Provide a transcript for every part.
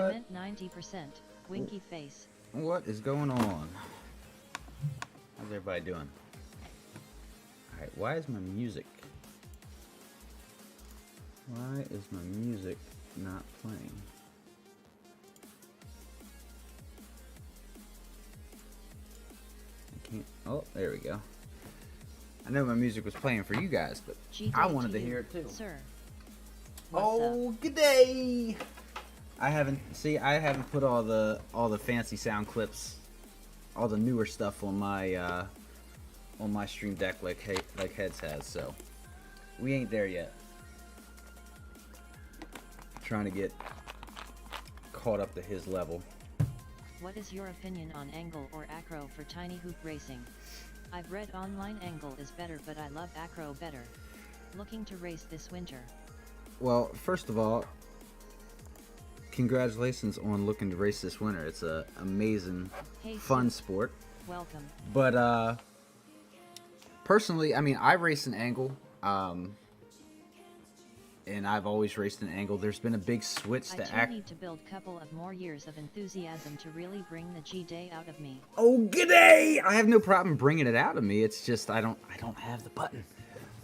Comment 90%. Winky face. What is going on? How's everybody doing? Alright, why is my music? Why is my music not playing? I can't. Oh, there we go. I know my music was playing for you guys, but I wanted to hear it too. Sir. Oh, good day. I haven't put all the fancy sound clips, all the newer stuff on my Stream Deck like Heads has, so we ain't there yet. Trying to get caught up to his level. What is your opinion on angle or acro for tiny hoop racing? I've read online angle is better, but I love acro better. Looking to race this winter. Well, first of all, congratulations on looking to race this winter. It's a amazing, fun sport. Welcome. But personally, I mean, I race an angle, and I've always raced an angle. There's been a big switch to I need to build couple of more years of enthusiasm to really bring the G-Day out of me. Oh, g'day! I have no problem bringing it out of me. It's just I don't have the button.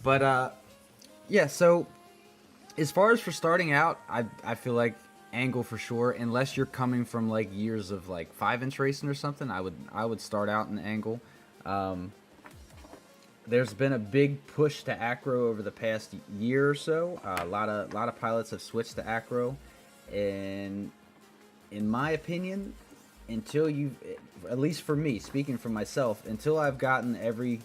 But yeah. So as far as for starting out, I feel like angle for sure. Unless you're coming from like years of like 5-inch racing or something, I would start out in angle. There's been a big push to acro over the past year or so. A lot of pilots have switched to acro, and in my opinion, until at least for me, speaking for myself, until I've gotten every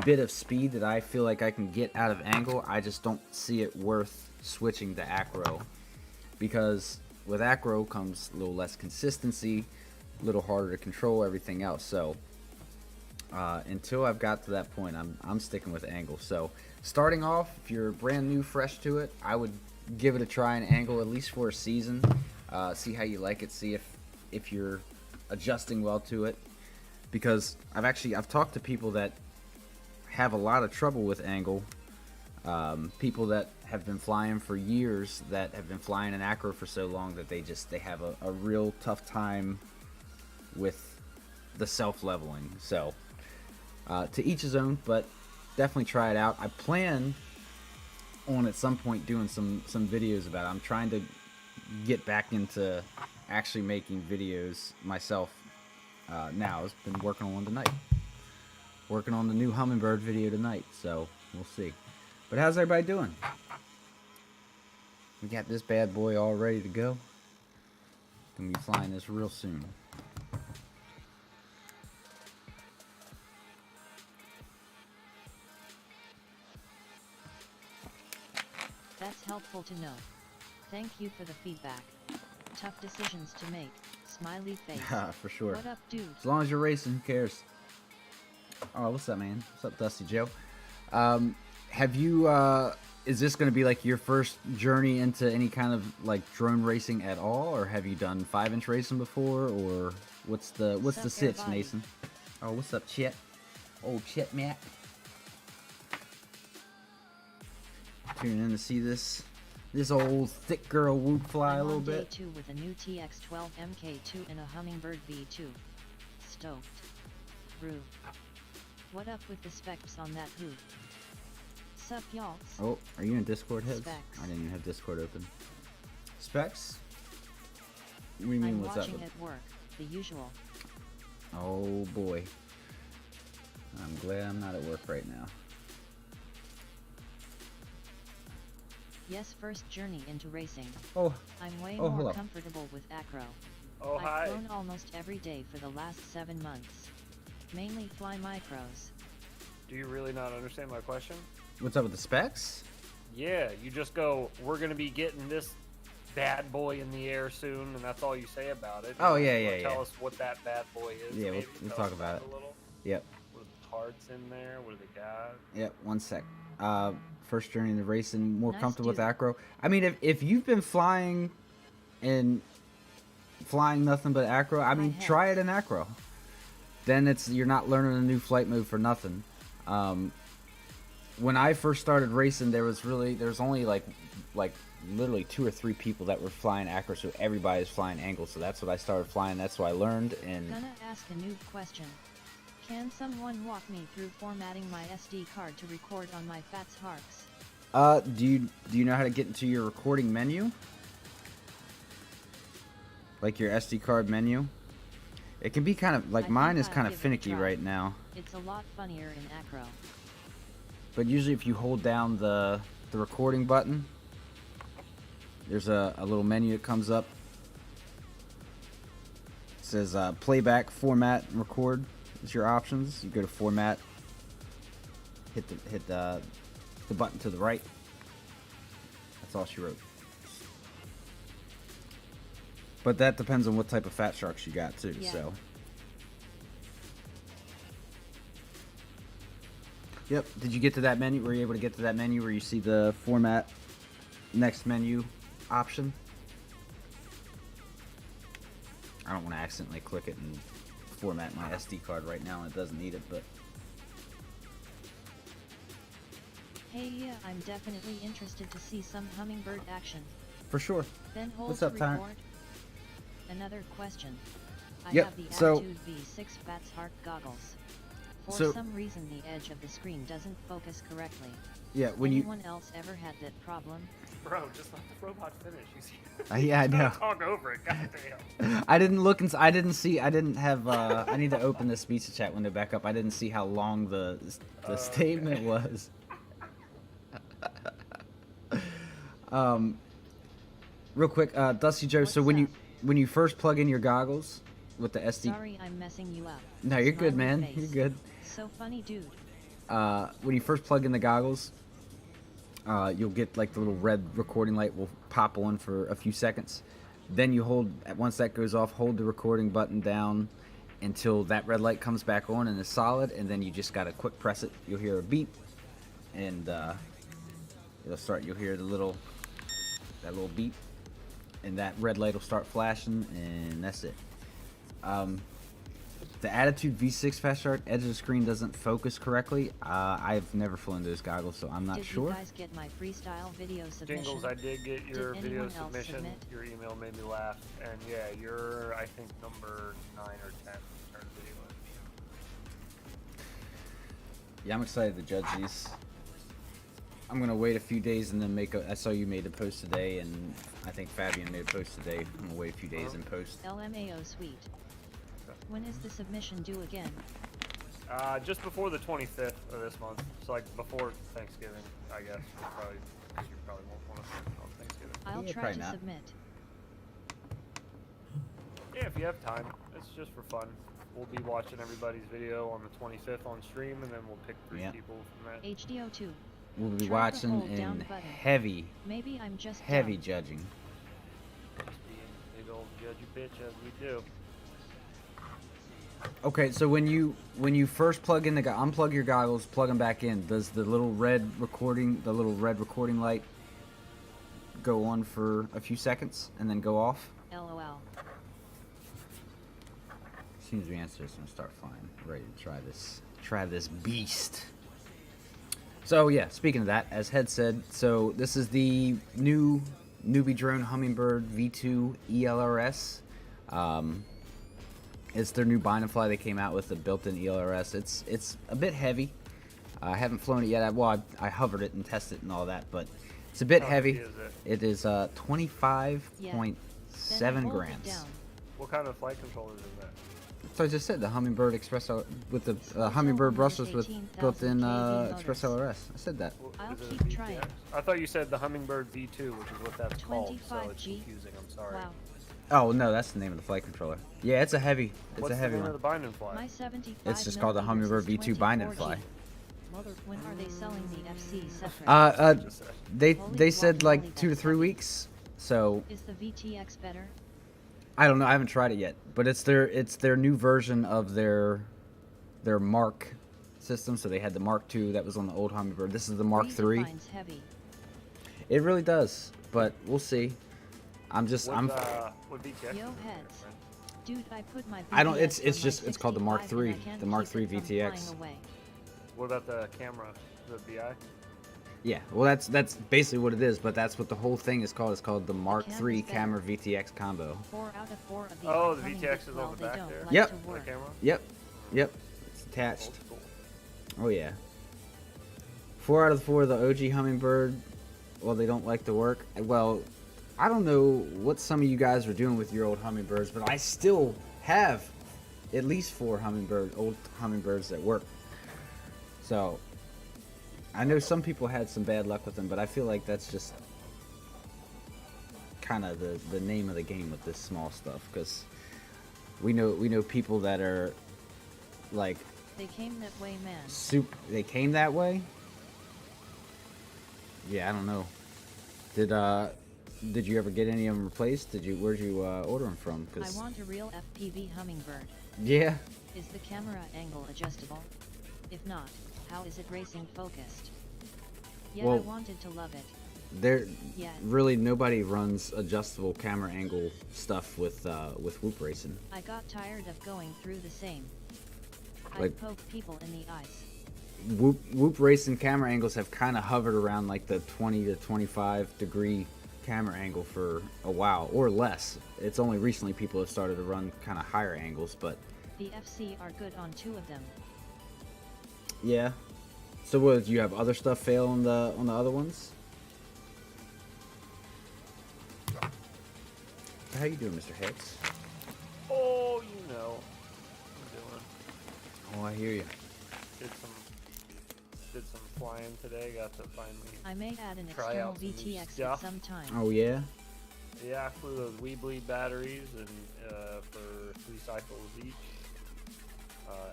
bit of speed that I feel like I can get out of angle, I just don't see it worth switching to acro, because with acro comes a little less consistency, a little harder to control everything else. So until I've got to that point, I'm sticking with angle. So starting off, if you're brand new, fresh to it, I would give it a try in angle at least for a season. See how you like it. See if you're adjusting well to it. Because I've talked to people that have a lot of trouble with angle. People that have been flying for years, that have been flying in acro for so long that they have a real tough time with the self-leveling. So to each his own, but definitely try it out. I plan on at some point doing some videos about it. I'm trying to get back into actually making videos myself now. I've been working on one tonight. Working on the new Hummingbird video tonight, so we'll see. But how's everybody doing? We got this bad boy all ready to go. Gonna be flying this real soon. That's helpful to know. Thank you for the feedback. Tough decisions to make. Smiley face. For sure. What up, dude? As long as you're racing, who cares? Oh, what's up, man? What's up, Dusty Joe? Have you, is this going to be like your first journey into any kind of like drone racing at all? Or have you done 5-inch racing before? Or what's the sitch, Mason? Oh, what's up, Chet? Oh, Chet, Matt. Tuning in to see this old thick girl whoop fly a little bit. Day 2 with a new TX12 MK2 and a Hummingbird V2. Stoked. Groove. What up with the specs on that hoop? Sup, y'all? Oh, are you in Discord, Heads? Specs. I didn't even have Discord open. Specs? What do you mean, what's up? I'm watching at work, the usual. Oh boy. I'm glad I'm not at work right now. Yes, first journey into racing. Oh. I'm way Oh, more hello. comfortable with acro. Oh, hi. I've flown almost every day for the last 7 months. Mainly fly micros. Do you really not understand my question? What's up with the specs? Yeah, you just go, we're going to be getting this bad boy in the air soon, and that's all you say about it. Oh, yeah, You yeah, wanna Tell yeah. us what that bad boy is. Yeah, maybe we'll tell talk us about that it. a little. Yep. What are the parts in there? What do they got? Yep, one sec. First journey into racing, more Nice comfortable with dude. acro. I mean, if you've been flying nothing but acro, I mean, I have. try it in acro. Then you're not learning a new flight move for nothing. When I first started racing, there's only like literally 2 or 3 people that were flying acro, so everybody's flying angle. So that's what I started flying. That's what I learned. And Gonna ask a new question. Can someone walk me through formatting my SD card to record on my FATS Harks? do you know how to get into your recording menu? Like your SD card menu? It can be kind of like mine is kind of finicky right now. It's a lot funnier in acro. But usually if you hold down the recording button, there's a little menu that comes up. It says playback, format, and record. It's your options. You go to format, hit the button to the right. That's all she wrote. But that depends on what type of fat sharks you got too. Yeah. So. Yep. Did you get to that menu? Were you able to get to that menu where you see the format next menu option? I don't want to accidentally click it and format my SD card right now, and it doesn't need it, but Hey, yeah, I'm definitely interested to see some Hummingbird action. for sure. Then hold What's up, to Tyler? record. Another question. I Yep, have the so- Attitude V6 FATS Hark goggles. For So- some reason the edge of the screen doesn't focus correctly. Yeah, when you Anyone else ever had that problem? Bro, just let the robot finish. You see? yeah, I know. Talk over it. Goddamn. I didn't look and I didn't see. I didn't have. I need to open the speech to chat window back up. I didn't see how long the statement was. Real quick, Dusty Joe. So What's when you first plug in your goggles with the SD. Sorry, I'm messing you up. No, you're good, Smiley man. face. You're good. So funny, dude. When you first plug in the goggles, you'll get like the little red recording light will pop on for a few seconds. Then you hold, once that goes off, hold the recording button down until that red light comes back on and is solid, and then you just gotta quick press it. You'll hear a beep, and you'll hear that little beep, and that red light will start flashing, and that's it. The Attitude V6 Fast Shark edge of the screen doesn't focus correctly. I've never flown those goggles, so I'm not Did sure. you guys get my freestyle video submission? Jingles, I did get your Did video anyone else submission. submit? Your email made me laugh. And yeah, you're, I think, number 9 or 10 turn video in. Yeah, I'm excited to judge these. I'm gonna wait a few days and then make a. I saw you made a post today, and I think Fabian made a post today. I'm gonna wait a few days and post. LMAO sweet. When is the submission due again? Just before the 25th of this month. So like before Thanksgiving, I guess. You probably won't want to submit on Thanksgiving. I'll Yeah, try probably to not. submit. Yeah, if you have time. It's just for fun. We'll be watching everybody's video on the 25th on stream, and then we'll pick 3 Yeah. people from that. HDO2. We'll be Try to watching hold down and the button. heavy Maybe I'm just heavy dumb. judging. Just being big old judgy bitch as we do. Okay, so when you first plug in unplug your goggles, plug them back in. Does the little red recording light go on for a few seconds and then go off? LOL. As soon as we answer this, I'm gonna start flying. Ready to try this beast. So yeah, speaking of that, as Head said, so this is the new NewBeeDrone Hummingbird V2 ELRS. It's their new bind and fly they came out with, the built-in ELRS. It's a bit heavy. I haven't flown it yet. I hovered it and tested it and all that, but it's a bit How heavy. heavy is It is 25.7 Then hold it grams. down. What kind of flight controllers is that? So I just said the Hummingbird Express with the Hummingbird brushless with 18,000 built-in kV Express motors. LRS. I said that. I'll Is it a keep trying. VTX? I thought you said the Hummingbird V2, which is what that's called, so it's 25G. confusing. I'm sorry. Wow. Oh no, that's the name of the flight controller. Yeah, it's a heavy. It's What's a heavy the name one. of the bind and fly? My 75 It's just called the millimeters Hummingbird is V2 bind and 24G. fly. When are they selling the FC separate? Just said. They said like 2 to 3 weeks. So Is the VTX better? I don't know. I haven't tried it yet, but it's their new version of their Mark system. So they had the Mark II that was on the old Hummingbird. This is the Mark Reason III. finds heavy. It really does, but we'll see. What VTX? Yo heads. Dude, I put my I don't- VTX it's on my just- it's called the Mark 65 and I III, can't the Mark keep III it from VTX. flying away. What about the camera? The BI? Yeah, well, that's basically what it is, but that's what the whole thing is called. It's called the Mark III camera VTX combo. 4 out of 4 of these Oh, are the Hummingbird. VTX is Well, on the they back don't there? like Yep. to The work. camera? Yep, it's attached. Old school. Oh yeah. 4 out of 4 of the OG Hummingbird. Well, they don't like to work. Well, I don't know what some of you guys are doing with your old Hummingbirds, but I still have at least 4 old Hummingbirds that work. So I know some people had some bad luck with them, but I feel like that's just kind of the name of the game with this small stuff, because we know people that are like They came that way, man. they came that way. Yeah, I don't know. Did you ever get any of them replaced? Where'd you order them from? I want a real FPV Hummingbird. Yeah. Is the camera angle adjustable? If not, how is it racing focused? Yet Well, I wanted to love it. There Yeah. really nobody runs adjustable camera angle stuff with Whoop Racing. I got tired of going through the same. I Like- poke people in the eyes. Whoop Racing camera angles have kind of hovered around like the 20 to 25 degree camera angle for a while, or less. It's only recently people have started to run kind of higher angles, but The FC are good on 2 of them. yeah. So what, do you have other stuff fail on the other ones? How you doing, Mr. Hicks? Oh, you know. I'm doing. Oh, I hear you. Did some flying today. Got to finally. I may add an Try external out some new VTX at stuff. some time. Oh yeah. Yeah, I flew those Weebly batteries and for 3 cycles each.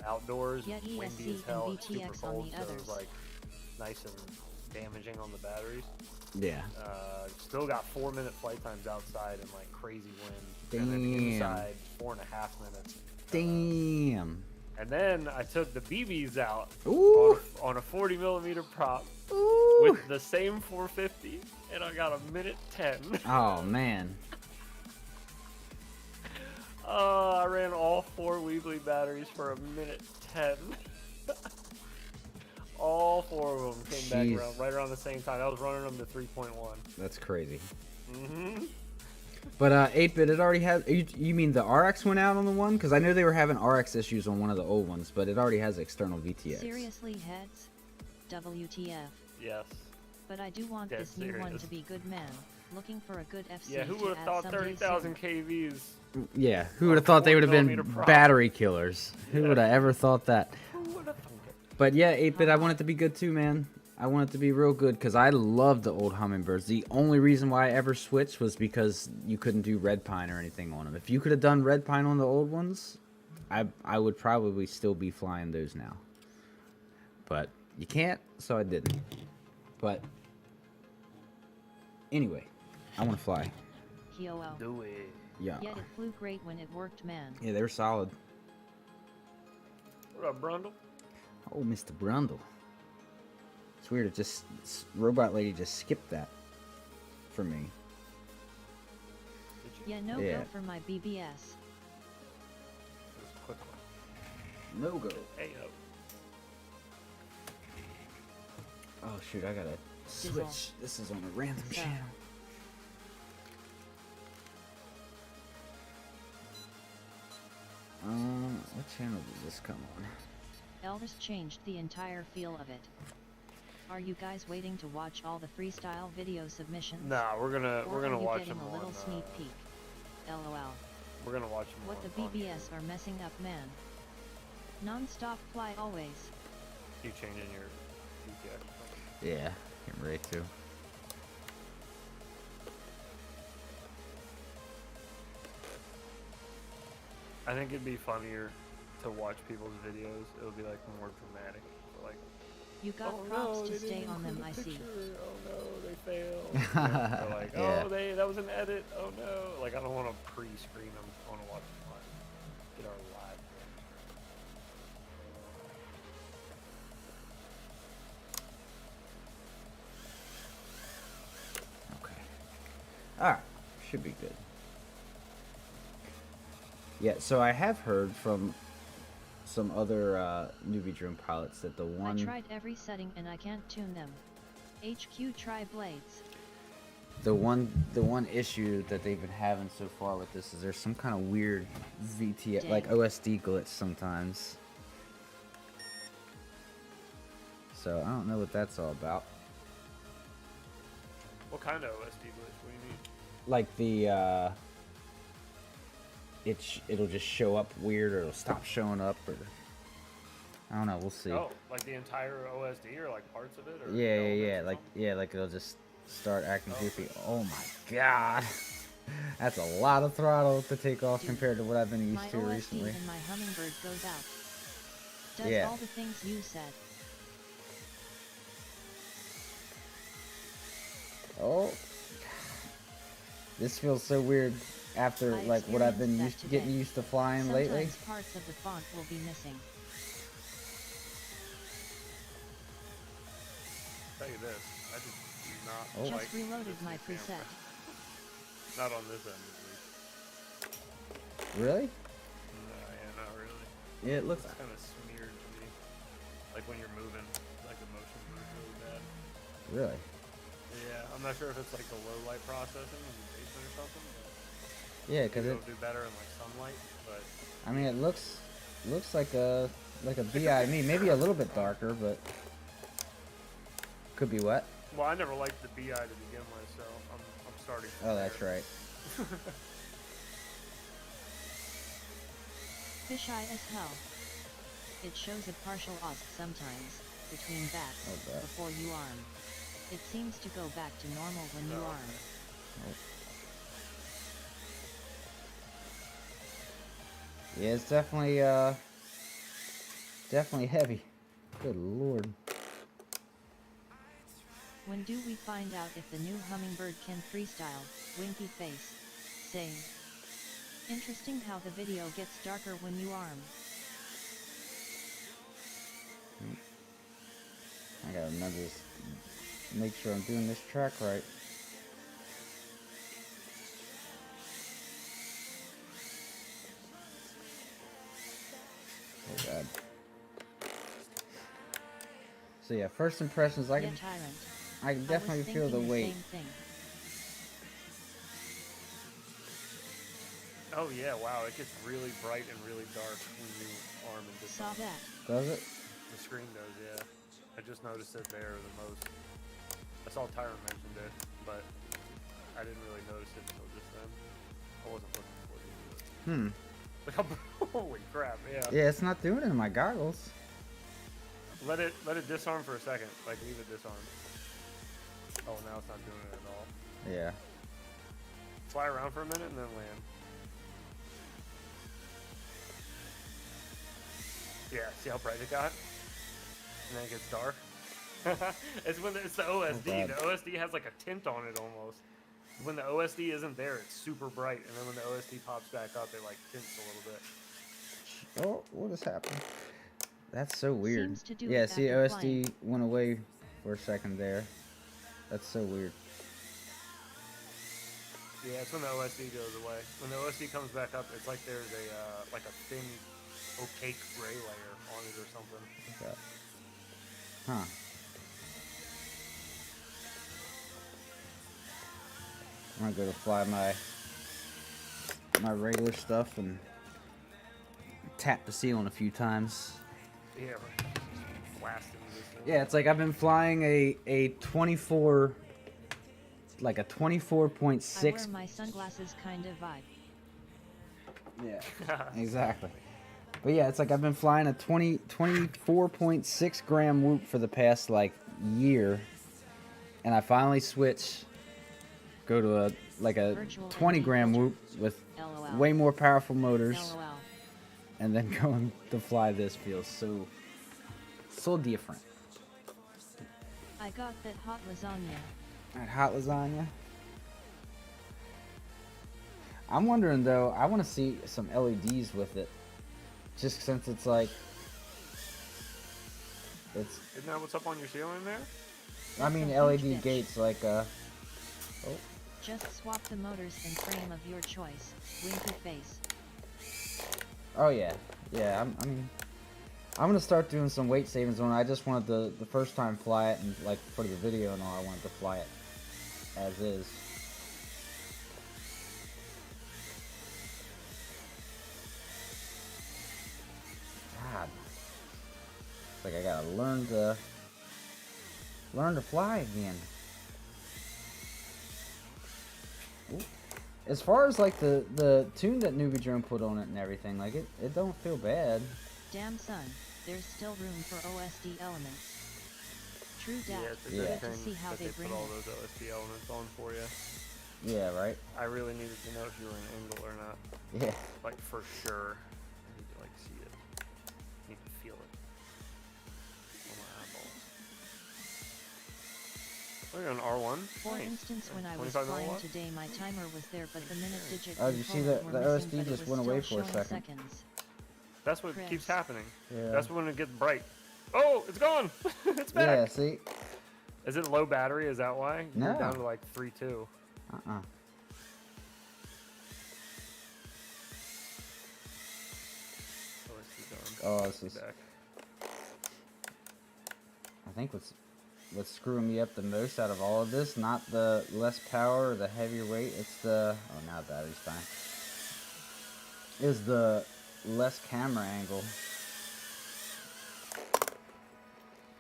Outdoors, Yet windy ESC as hell, and and super VTX on cold, the so it was others. like nice and damaging on the batteries. Yeah. Still got 4-minute flight times outside and like crazy wind. And then Damn. inside 4.5 minutes. Damn. And then I took the BBs out Ooh. on a 40mm prop Ooh. with the same 450, and I got a minute 10. Oh man. I ran all 4 Weebly batteries for a minute 10. All 4 of them came Jeez. back around, right around the same time. I was running them to 3.1. That's crazy. Mm-hmm. But 8-bit, it already has. You mean the RX went out on the one? Because I know they were having RX issues on one of the old ones, but it already has external VTX. Seriously, heads? WTF. Yes. But I do want Dead this new one serious. to be good, man. Looking for a good FC Yeah, who to would have add thought someday 30,000 soon. KVs? Yeah, who would have thought they would have been 40mm prop. battery killers? Who Yeah. would have ever thought that? Who would have thunk it? But yeah, 8-bit, I want it to be good too, man. I want it to be real good because I love the old Hummingbirds. The only reason why I ever switched was because you couldn't do red pine or anything on them. If you could have done red pine on the old ones, I would probably still be flying those now. But you can't, so I didn't. But anyway, I want to fly. HOO. Do it. Yeah. Yet it flew great when it worked, man. Yeah, they were solid. What up, Brundle? Oh, Mr. Brundle. It's weird. It just robot lady just skipped that for me. Did you? Yeah, no Yeah. go for my BBS. Just a quick one. No go. Hey, yo. Oh shoot! I gotta Sizzle. switch. This is on a random So. channel. What channel does this come on? ELRS changed the entire feel of it. Are you guys waiting to watch all the freestyle video submissions? Nah, we're gonna Or are you watch getting them a little on. sneak peek? LOL. We're gonna watch them. What on the Fun. BBS are messing up, man. Non-stop fly always. You changing your VTX? Yeah, getting ready to. I think it'd be funnier to watch people's videos. It'll be like more dramatic. Like, You got oh props no, to they stay didn't on them, include I the see. picture. Oh no, they failed. Or like, Yeah. oh, that was an edit. Oh no. Like, I don't want to pre-screen them. I want to watch them live. Get our live. Okay. Alright, should be good. Yeah, so I have heard from some other NewBeeDrone pilots that the I one. tried every setting and I can't tune them. HQ tri-blades. The one issue that they've been having so far with this is there's some kind of weird VT Dang. like OSD glitch sometimes. So I don't know what that's all about. What kind of OSD glitch? What do you mean? Like the it'll just show up weird, or it'll stop showing up, or I don't know. We'll see. Oh, like the entire OSD or like parts of it? Or Yeah, elements or like something? like it'll just start acting goofy. Oh my god, that's a lot of throttle to take off Dude, compared to what I've been My used to OSD recently. in my Hummingbird goes out. Does Yeah. all the things you said. Oh, this feels so weird after I like what I've been experienced that getting today. used to flying Sometimes lately. parts of the font will be missing. Tell you this, I just do not Oh. like Just reloaded this my new camera. preset. Not on this end, at least. Really? No, yeah, not really. Yeah, it looks. It's kind of smeared to me. Like when you're moving, like the motion moves really bad. Really? Yeah, I'm not sure if it's like the low light processing in the basement or something. But Yeah, because it'll do better in like sunlight, but I mean, it looks like a BI to me. Maybe a little bit darker, but could be what? well, I never liked the BI to begin with, so I'm starting. From Oh, that's there. right. Fisheye as hell. It shows a partial OSC sometimes, between bats, Oh, that. before you arm. It seems to go back to normal when you Oh, arm. Yeah, it's definitely heavy. Good lord. When do we find out if the new Hummingbird can freestyle? Winky face. Say. Interesting how the video gets darker when you arm. I gotta remember this. Make sure I'm doing this track right. Oh god. So yeah, first impressions, I Yeah, can Tyrant. definitely I was feel the thinking weight. Same thing. Oh yeah, wow, it gets really bright and really dark when you arm and disarm. Saw that. Does it? The screen does, yeah. I just noticed it there the most. I saw Tyron mentioned it, but I didn't really notice it until just then. I wasn't looking for it. Like, holy crap, yeah. Yeah, it's not doing it in my goggles. Let it disarm for a second. Like leave it disarm. Oh, now it's not doing it at all. Yeah. Fly around for a minute and then land. Yeah, see how bright it got? And then it gets dark. It's when it's the OSD. God. The OSD has like a tint on it almost. When the OSD isn't there, it's super bright, and then when the OSD pops back up, it like tints a little bit. Oh, what is happening? That's so weird. Seems to do Yeah, it see, after OSD flying. went away for a second there. That's so weird. Yeah, it's when the OSD goes away. When the OSD comes back up, it's like there's a like a thin, opaque gray layer on it or something. What's that? Huh. I'm gonna go to fly my regular stuff and tap the ceiling a few times. Yeah, right. Just blasting this thing. Yeah, it's like I've been flying a 24, like a I wear 24.6. my sunglasses kind of vibe. Yeah, exactly. But yeah, it's like I've been flying a 24.6 gram whoop for the past like year, and I finally switch, go to a Virtual 20 gram filter. whoop with LOL. way more powerful motors, LOL. and then going to fly this feels so different. I got that hot lasagna. That hot lasagna. I'm wondering though, I want to see some LEDs with it, just since it's like, it's, Isn't that what's up on your ceiling there? I mean That's a huge LED bitch. gates like Just swap the motors and frame of your choice. Winky face. oh yeah, yeah, I mean, I'm gonna start doing some weight savings on it. I just wanted the first time fly it and like for the video and all. I wanted to fly it as is. God, it's like I gotta learn to fly again. Ooh. As far as like the tune that NewBeeDrone put on it and everything, like it don't feel bad. Damn son, there's still room for OSD elements. True dat, Yeah, it's a Yeah. good to thing see how that they they bring put all it. those OSD elements on for you. Yeah, right? I really needed to know if you were an angle or not. Yeah. Like for sure. I need to like see it. I need to feel it. On my eyeballs. Oh, you're on R1? For Nice. instance, when I was 25 flying milliwatt? today, my timer was there, but the minute digit Oh, did you see controller the were missing, OSD but it just was went away still for a showing second? seconds. That's what Chris. keeps happening. Yeah. That's when it gets bright. Oh, it's gone! It's back! Yeah, see? Is it low battery? Is that why? You're No. down to like 3.2. Uh-uh. OSD gone. Oh, this is... Back. I think what's screwing me up the most out of all of this, not the less power or the heavier weight, it's the... Oh, now the battery's fine. Is the less camera angle.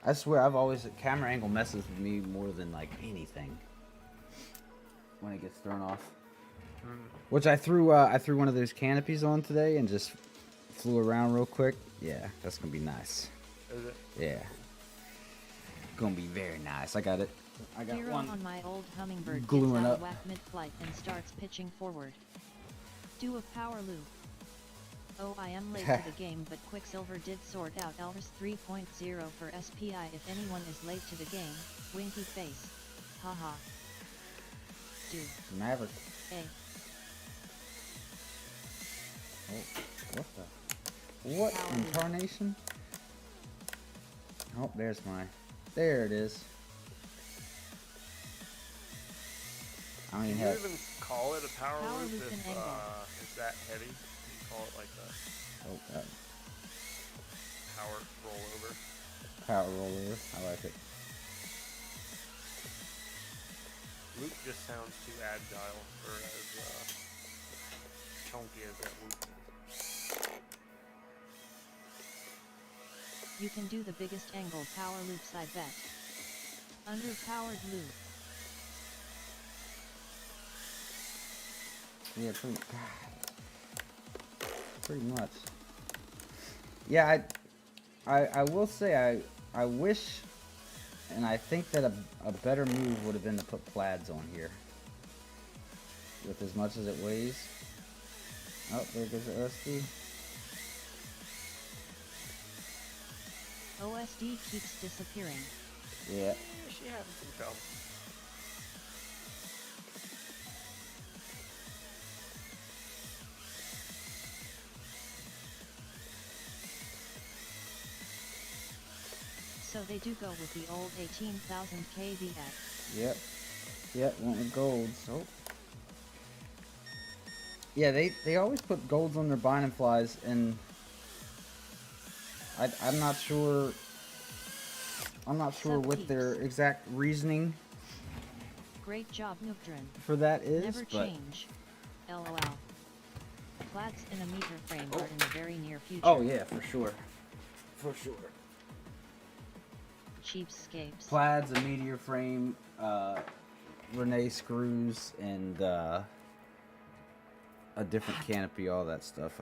I swear, I've always... Camera angle messes with me more than, like, anything. When it gets thrown off. Which I threw one of those canopies on today and just flew around real quick. Yeah, that's gonna be nice. Is it? Yeah. Gonna be very nice. I got it. I got Hero one on my old Hummingbird gluing gets out up. of whack mid-flight and starts pitching forward. Do a power loop. Oh, I am late to the game, but Quicksilver did sort out ELRS 3.0 for SPI. If anyone is late to the game, winky face. Haha. Do. Maverick. A. Oh, what the? What incarnation? Oh, there's my. There it is. I don't Can even you have. even call it a power, Power loop loop if and angle. it's that heavy? You call it like a Oh, God. power rollover. Power roller. I like it. Loop just sounds too agile for as chunky as that loop is. You can do the biggest angle power loops, I bet. Underpowered loop. Yeah, pretty much. Yeah, I will say I wish, and I think that a better move would have been to put plaids on here. With as much as it weighs. Oh, there goes the OSD. OSD keeps disappearing. Yeah. She having some trouble. So they do go with the old 18,000 kVX. Yep. Yep, went with golds. Oh. Yeah, they always put golds on their binding flies, and I'm not sure. I'm not sure what their exact reasoning Great job, NewBeeDrone. for that is, Never but change. LOL. Plats in a meter frame are in the very near future. oh yeah, for sure, for sure. Cheapskates. Plaids, a meteor frame, Renee screws, and a different canopy, all that stuff.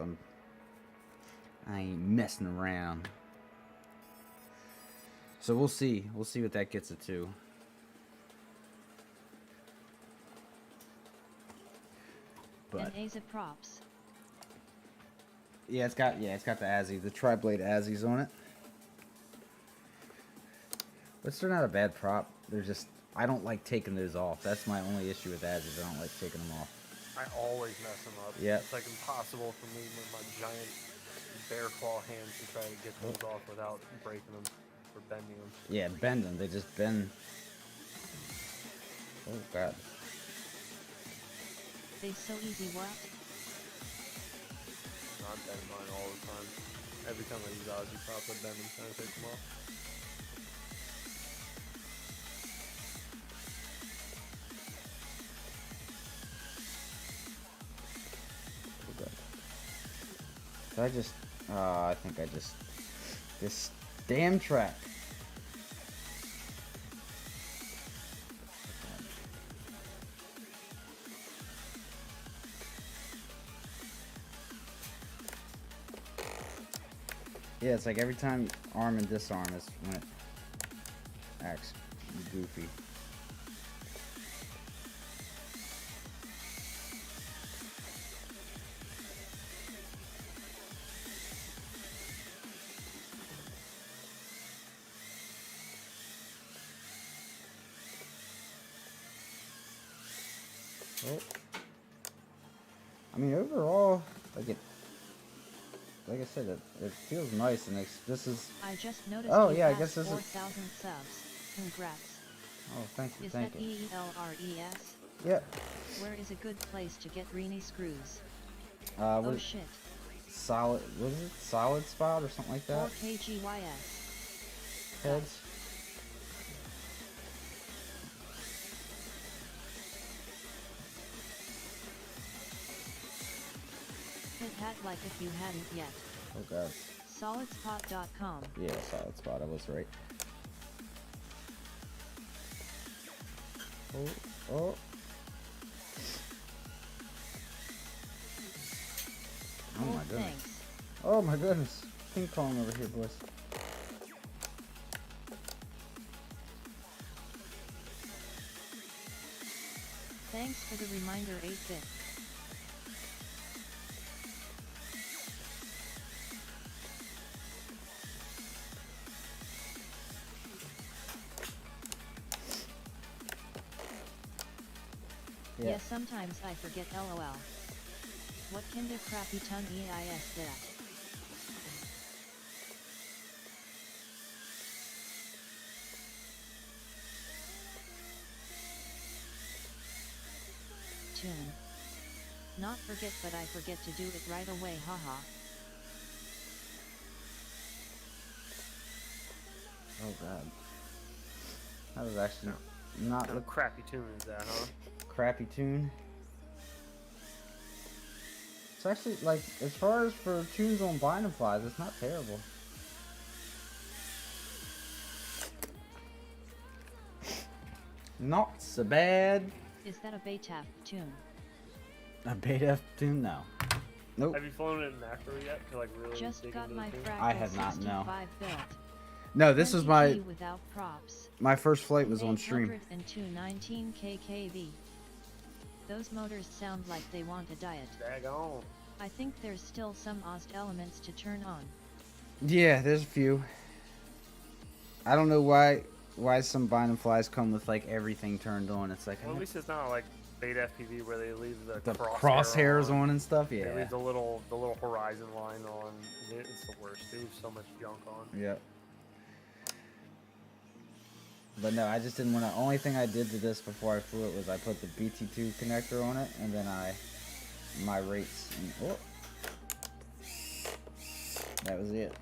I ain't messing around. So we'll see. We'll see what that gets it to. But And Aza props. yeah, it's got the Azzy, the tri-blade Azzies on it. But they're not a bad prop. They're just, I don't like taking those off. That's my only issue with Azzies. I don't like taking them off. I always mess them up. Yep. It's like impossible for me with my giant bear claw hands to try to get those off without breaking them or bending them. Yeah, bend them. They just bend. Oh god. They so easy what? I bend mine all the time. Every time I use Ozzy props, I bend them trying to take them off. So I just, I think I just, this damn track. Yeah, it's like every time arm and disarm is when it acts goofy. Well, I mean, overall, like I said, it feels nice, and this is. I just noticed. Oh you yeah, I passed guess this is. 4,000 subs. Congrats. Oh, thank you, Is thank that you. ELRES? Yeah. Where is a good place to get Rini screws? What, Oh shit. solid. What is it? Solid spot or something like that. 4KGYS. Heads. Hit hat like if you hadn't yet. Oh god. Solidspot.com. Yeah, solid spot. I was right. Oh, oh. Oh my goodness. Thanks. Oh my goodness. King Kong over here, boys. Thanks for the reminder, 8-bit. Yeah. Yeah, sometimes I forget LOL. What kind of crappy tongue EIS that? Tune. Not forget, but I forget to do it right away, haha. Oh god. That was actually not What kind the of crappy tune is that, huh? crappy tune. It's actually, like, as far as for tunes on Binding Flies, it's not terrible. Not so bad. Is that a Baytaf tune? A beta tune? No. Nope. Have you flown it in macro yet? To like really Just dig got into my the tune? fractal I have not, no. 65 built. No, this was my 20G without props. first flight was on stream. 802 19 kkV. Those motors sound like they want a diet. Daggone. I think there's still some OST elements to turn on. Yeah, there's a few. I don't know why some Binding Flies come with like everything turned on. It's like Well, at least it's not like beta FPV where they leave the crosshairs on and stuff. They Yeah. leave the little horizon line on. It's the worst. They leave so much junk on. Yep. But no, I just didn't want to. Only thing I did to this before I flew it was I put the BT2 connector on it, and then my rates. And, oh, that was it.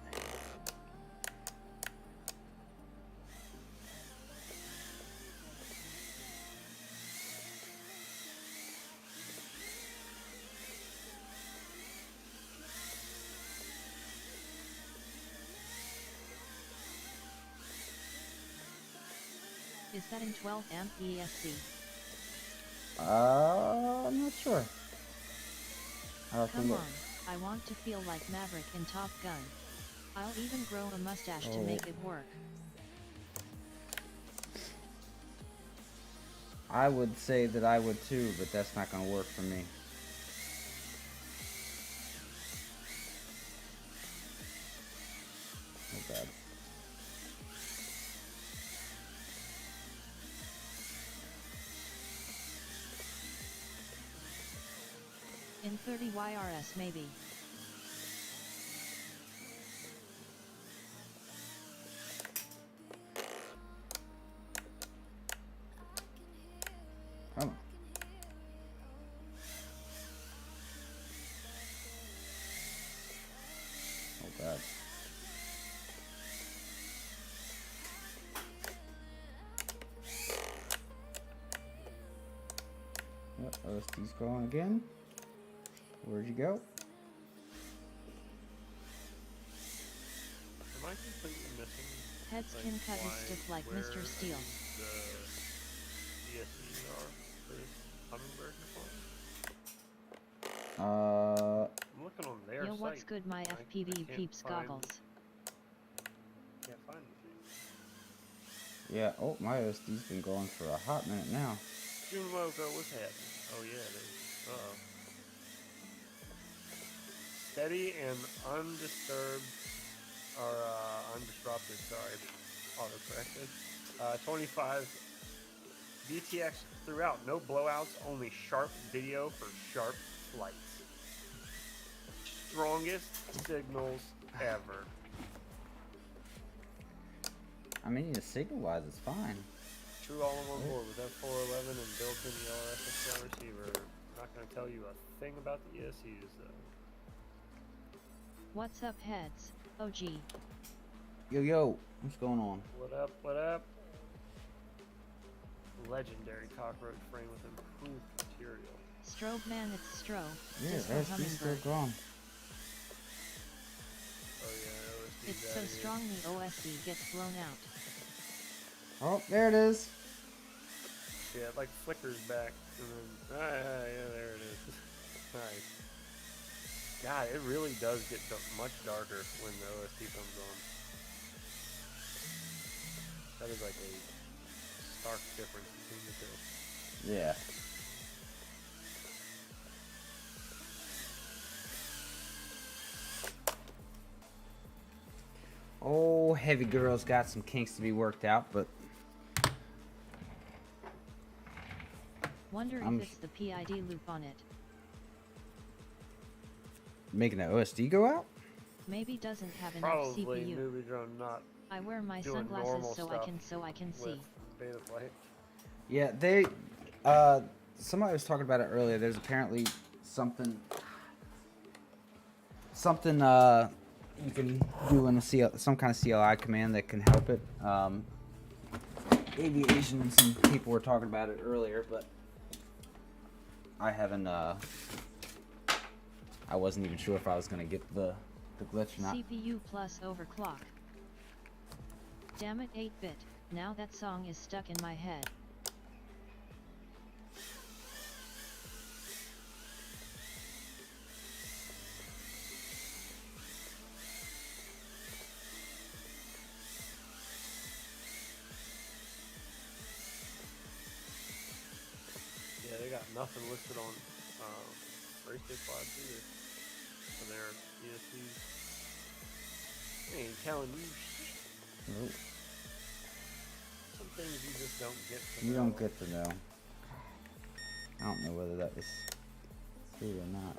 Is that in 12 amp ESC? I'm not sure. I'll have to Come look. on, I want to feel like Maverick in Top Gun. I'll even grow a mustache to Oh. make it work. I would say that I would too, but that's not going to work for me. Oh god. In 30 YRS maybe. Come on. Oh god. OSD's going again. Where'd you go? Am I completely missing? Heads like, can cut his why- stick like where Mr. Steel. The ESCs are for this Hummingbird you're flying? I'm looking on their Yo, site. what's good, my I FPV can't peeps find- goggles? Can't find the Yeah, oh, my OSD's been going for a hot minute now. June logo, what's happening? Oh yeah, it is. Uh-oh. Steady and undisturbed, or undisrupted, sorry, auto-corrected. 25 VTX throughout, no blowouts, only sharp video for sharp flights. Strongest signals ever. I mean, the signal-wise, it's fine. True all-in-one board with F411 and built-in ELRS XL receiver. Not going to tell you a thing about the ESCs though. What's up, heads? OG. Yo, yo, what's going on? What up, what up? Legendary cockroach frame with improved material. Strobe man, it's Stro. Yeah, Disco OSD's still Hummingbird. going. Oh yeah, OSD's It's so outta here. strong the OSD gets blown out. Oh, there it is. Yeah, it like flickers back and then, yeah, there it is. Nice. God, it really does get much darker when the OSD comes on. That is like a stark difference between the two. Yeah. Oh, heavy girl's got some kinks to be worked out, but Wonder I'm if it's the PID loop on it. making the OSD go out? Maybe doesn't have enough Probably CPU. NewBeeDrone not I wear my doing sunglasses normal so I can with see. beta flight. Yeah, somebody was talking about it earlier. There's apparently something you can do in some kind of CLI command that can help it. Aviation and some people were talking about it earlier, but I haven't, I wasn't even sure if I was gonna get the glitch or not. CPU plus overclock. Damn it, 8-bit. Now that song is stuck in my head. Yeah, they got nothing listed on RaceGOW pods either for their ESCs. They ain't telling you shit. Nope. Some things you just don't get to You know. don't get to know. I don't know whether that was true or not.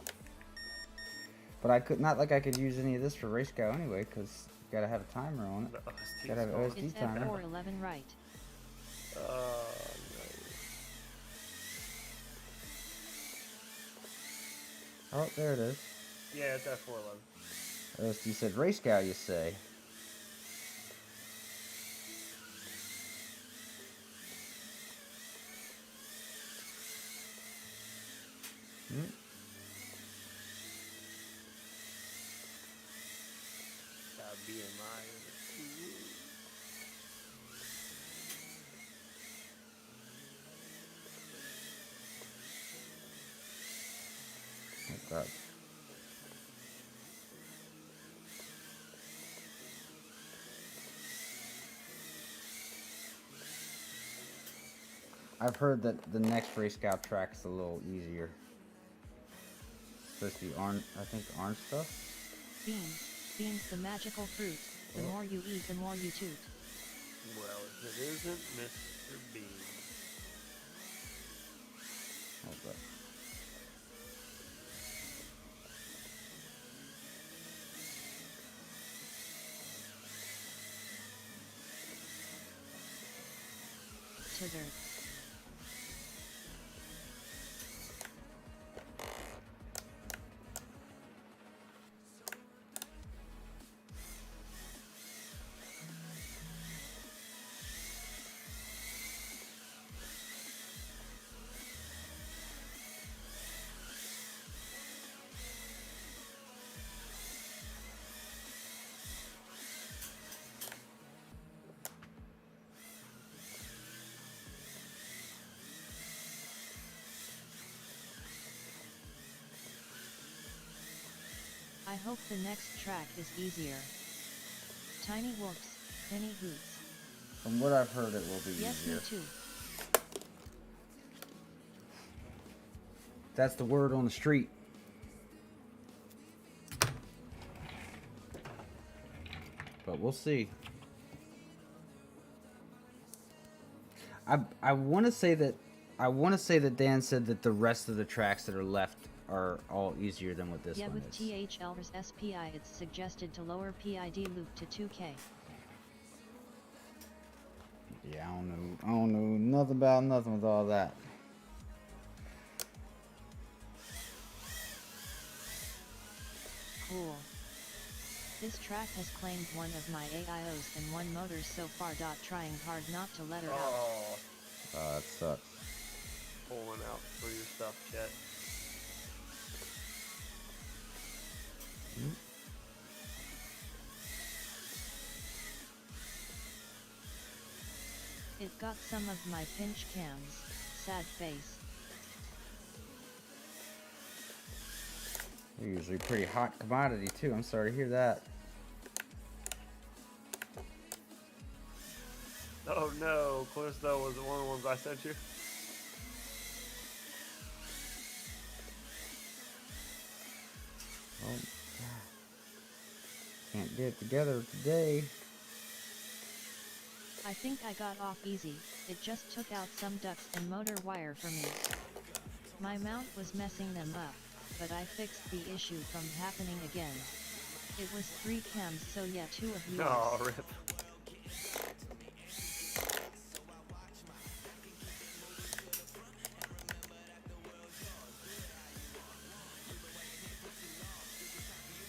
But I could not like I could use any of this for RaceGOW anyway, because you gotta have a timer on it. The OSD's Gotta have going. OSD It's timer. F411 right. No. Oh, there it is. Yeah, it's F411. OSD said RaceGOW, you say. Hmm. Got BMI in it too. Oh God. I've heard that the next RaceGOW track is a little easier. Supposed to be orange, I think orange stuff. Beans. Beans the magical fruit. The Oh. more you eat, the more you toot. Well, if it isn't Mr. Bean. Oh God. Sugar. I hope the next track is easier. Tiny whoops, penny hoots. From what I've heard, it will be Yes, easier. me too. That's the word on the street. But we'll see. I want to say that Dan said that the rest of the tracks that are left are all easier than what this yeah, one with is. ELRS SPI it's suggested to lower PID loop to 2K. Yeah, I don't know nothing about nothing with all that. Cool. This track has claimed one of my AIOs and one motors so far. Trying hard not to let her out. Oh, That sucks. pulling out for your stuff, Chet. It got some of my pinch cams. Sad face. They're usually pretty hot commodity too. I'm sorry to hear that. Oh no, Callisto was one of the ones I sent you. Oh, can't get it together today. I think I got off easy. It just took out some ducts and motor wire for me. My mount was messing them up, but I fixed the issue from happening again. It was 3 cams, so yeah, 2 of yours. Oh, rip.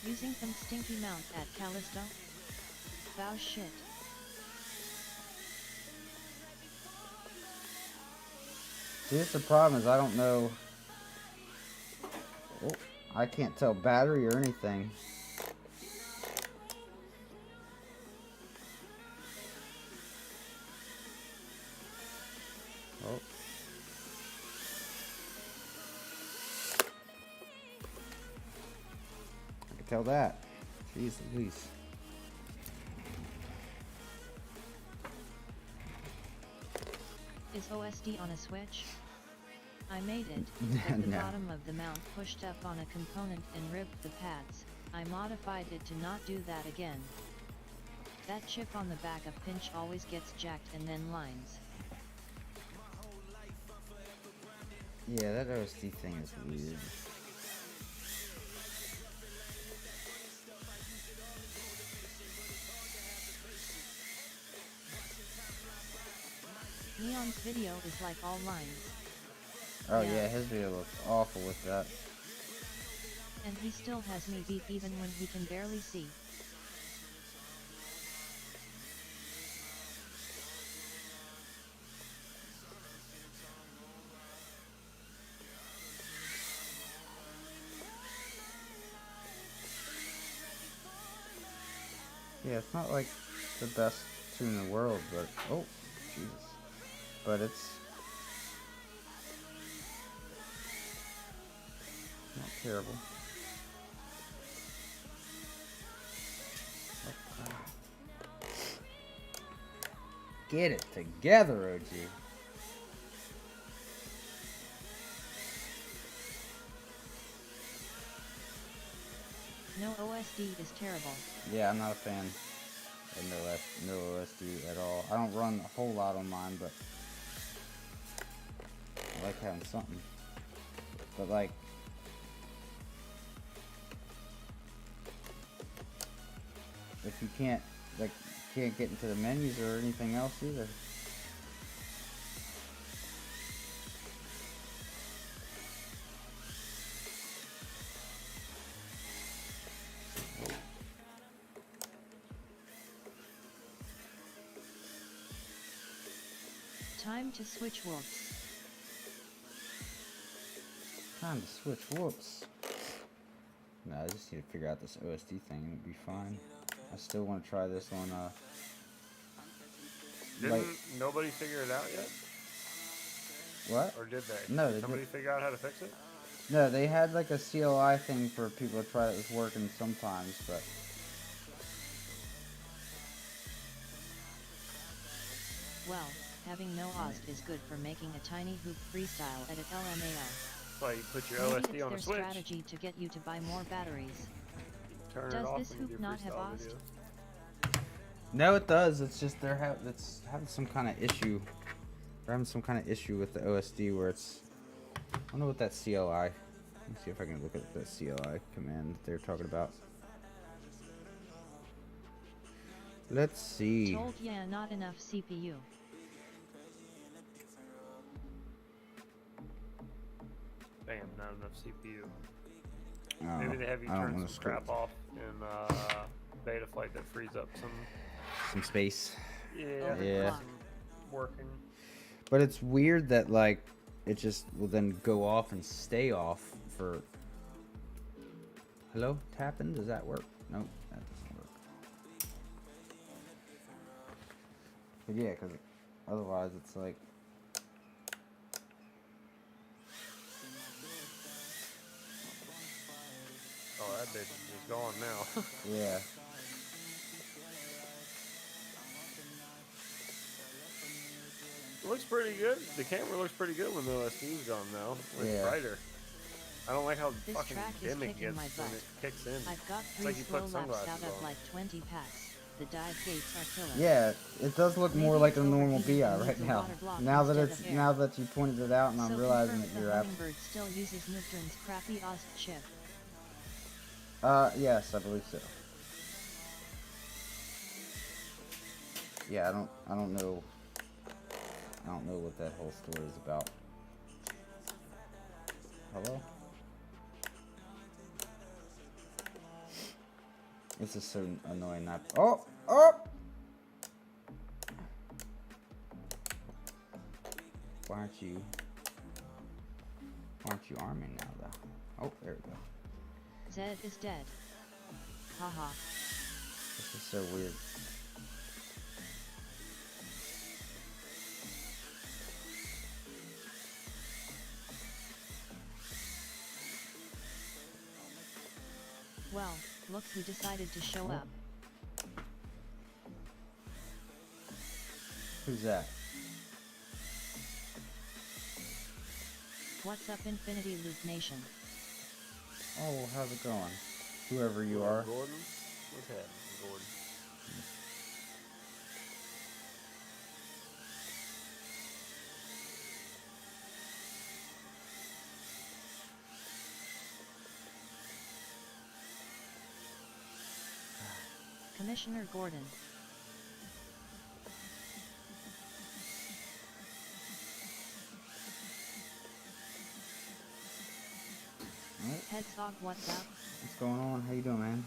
Using some stinky mount at Callisto? Bow shit. See, that's the problem is I don't know. Oh, I can't tell battery or anything. Oh. I can tell that. Jeez Louise. Is OSD on a switch? I made it, but the No. bottom of the mount pushed up on a component and ripped the pads. I modified it to not do that again. That chip on the back of pinch always gets jacked and then lines. Yeah, that OSD thing is weird. Neon's video is like all lines. Oh Yeah. yeah, his video looks awful with that. And he still has me beat even when he can barely see. Yeah, it's not like the best tune in the world, but oh, Jesus. But it's not terrible. Get it together, OG. No OSD is terrible. Yeah, I'm not a fan of no OSD at all. I don't run a whole lot on mine, but I like having something. But like, if you can't get into the menus or anything else either. Time to switch whoops. Time to switch whoops. No, I just need to figure out this OSD thing and it'll be fine. I still want to try this on Didn't nobody figure it out yet? what? Or did they? No, Did they somebody did. figure out how to fix it? No, they had like a CLI thing for people to try that was working sometimes, but Well, having no OST is good for making a tiny hoop freestyle edit LMAO. That's why you put your Maybe OSD it's on their a switch. strategy to get you to buy more batteries. Turn Does it off this when you hoop do not have freestyle OST? videos. no, it does. It's just it's having some kind of issue. They're having some kind of issue with the OSD where it's. I don't know what that CLI. Let me see if I can look at the CLI command that they're talking about. Let's see. Told yeah, not enough CPU. Damn, not enough CPU. Oh, Maybe they have you I don't turn wanna some crap script. off in beta flight that frees up Some space. yeah, Yeah. some working. But it's weird that like it just will then go off and stay off for. Hello, tapping? Does that work? No, that doesn't work. But yeah, because otherwise it's like. Oh, that bitch is just gone now. Yeah. It looks pretty good. The camera looks pretty good when the OSD's gone now. It's Yeah. brighter. I don't like how This fucking track is dim it kicking gets my when butt. it kicks in. I've got It's 3 like you slow put laps sunglasses out of on. like 20 packs. The dive gates are killer. Yeah, it does look more Maybe like a it's normal overheating BI and right needs a now. water block Now that instead it's of air. now that you pointed it out and I'm So realizing confirms that the you're up. Hummingbird still uses NewBeeDrone's crappy OST chip. Yes, I believe so. Yeah, I don't know what that whole story is about. Hello? This is so annoying. Not. Oh! Why aren't you arming now, though? Oh, there we go. Zed is dead. Haha. This is so weird. Well, look who decided to show up. Who's that? What's up, Infinity Loop Nation? Oh, how's it going? Whoever you are. Gordon? What's happening, Gordon? Commissioner Gordon. Alright, Headstock, what's up? what's going on? How you doing, man?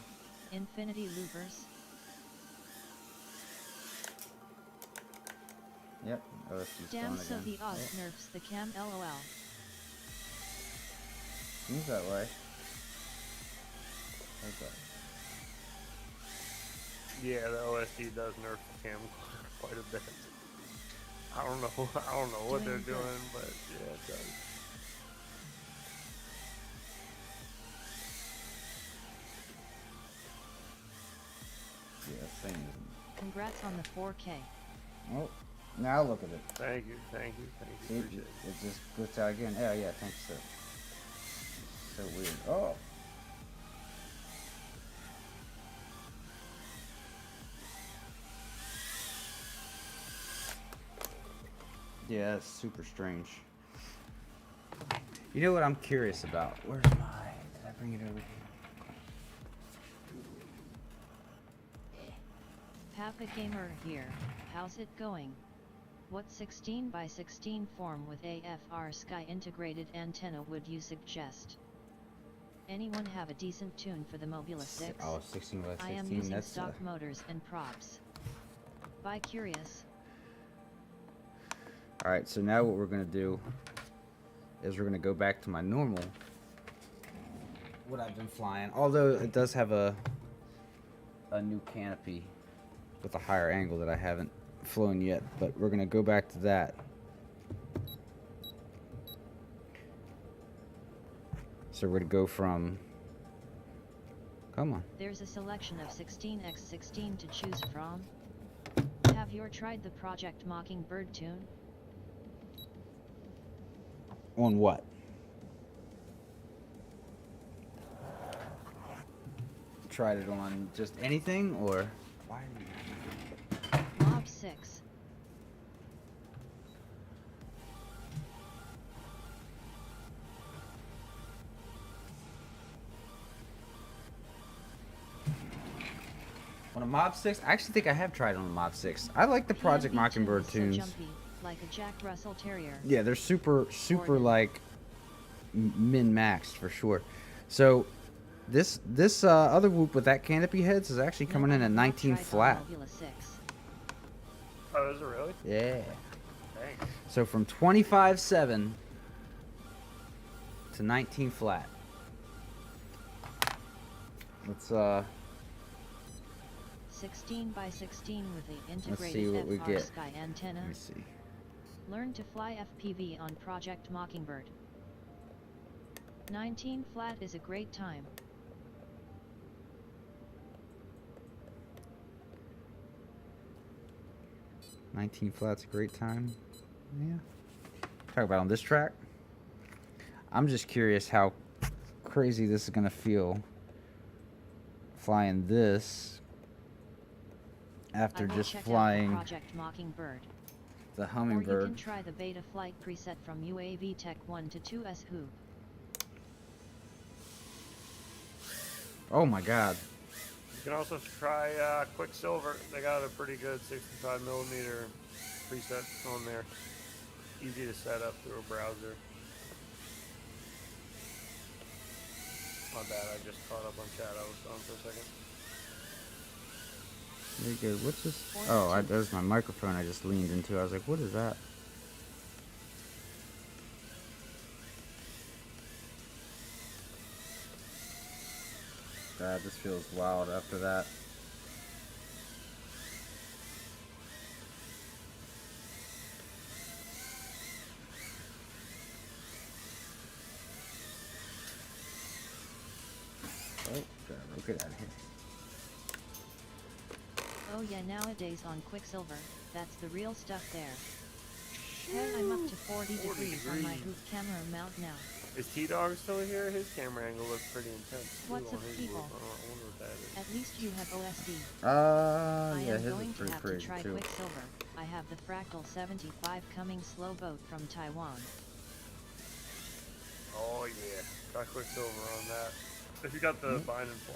Infinity Loopers. Yep. Oh, she's Damn, gone so again. the OST nerfs the cam, lol. Seems that way. Okay. Yeah, the OSD does nerf the cam quite a bit. I don't know what they're Doing good. doing, but yeah, it does. Yeah, same. Congrats on the 4K. Oh, now look at it. Thank you. See, Appreciate it. it just glitched out again. Oh, yeah, thanks, sir. So weird. Oh! Yeah, it's super strange. You know what I'm curious about? Where's my... Did I bring it over here? Papa Gamer here, how's it going? What 16 by 16 form with AFR Sky integrated antenna would you suggest? Anyone have a decent tune for the Mobula 6? Oh, 16 by 16. I am using That's stock motors and props. By curious. Alright, so now what we're going to do is we're going to go back to my normal, what I've been flying. Although it does have a new canopy with a higher angle that I haven't flown yet, but we're going to go back to that. So we're going to go from... Come on. There's a selection of 16x16 to choose from. Have you tried the Project Mockingbird tune? On what? Tried it on just anything, or? Why? Mob 6. On a Mob 6? I actually think I have tried on a Mob 6. I like the Project PNB Mockingbird tune is tunes. so jumpy, like a Jack Russell Terrier. Yeah, they're super Gordon. like min-maxed for sure. So this other whoop with that canopy heads is actually coming in at 19 flat. Oh, is it really? Yeah. Thanks. So from 25.7 to 19 flat. Let's 16 by 16 with a see integrated what we FR get. Sky antenna. Let me see. Learn to fly FPV on Project Mockingbird. 19 flat is a great time. $19 flat's a great time. Yeah. Talk about on this track. I'm just curious how crazy this is gonna feel flying this after I will just check out flying the Project Mockingbird. the Or you Hummingbird. can try the beta flight preset from UAV Tech 1 to 2S Hoop. Oh my god. You can also try Quicksilver. They got a pretty good 65mm preset on there. Easy to set up through a browser. My bad, I just caught up on chat. I was gone for a second. Very good. What's this? Oh, that was my microphone I just leaned into. I was like, what is that? God, this feels wild after that. Oh, gotta look at that here. Oh yeah, nowadays on Quicksilver, that's the real stuff there. Hey, I'm up to 40 degrees on my hoop camera mount now. Is T-Dog still here? His camera angle looks pretty intense. too What's on up, his people? whoop. I wonder what that is. At least you have OSD. I Yeah, am his going is to pretty have to crazy try too. Quicksilver. I have the Fractal 75 coming slow boat from Taiwan. Oh yeah, got Quicksilver on that. If you got the bind and fly,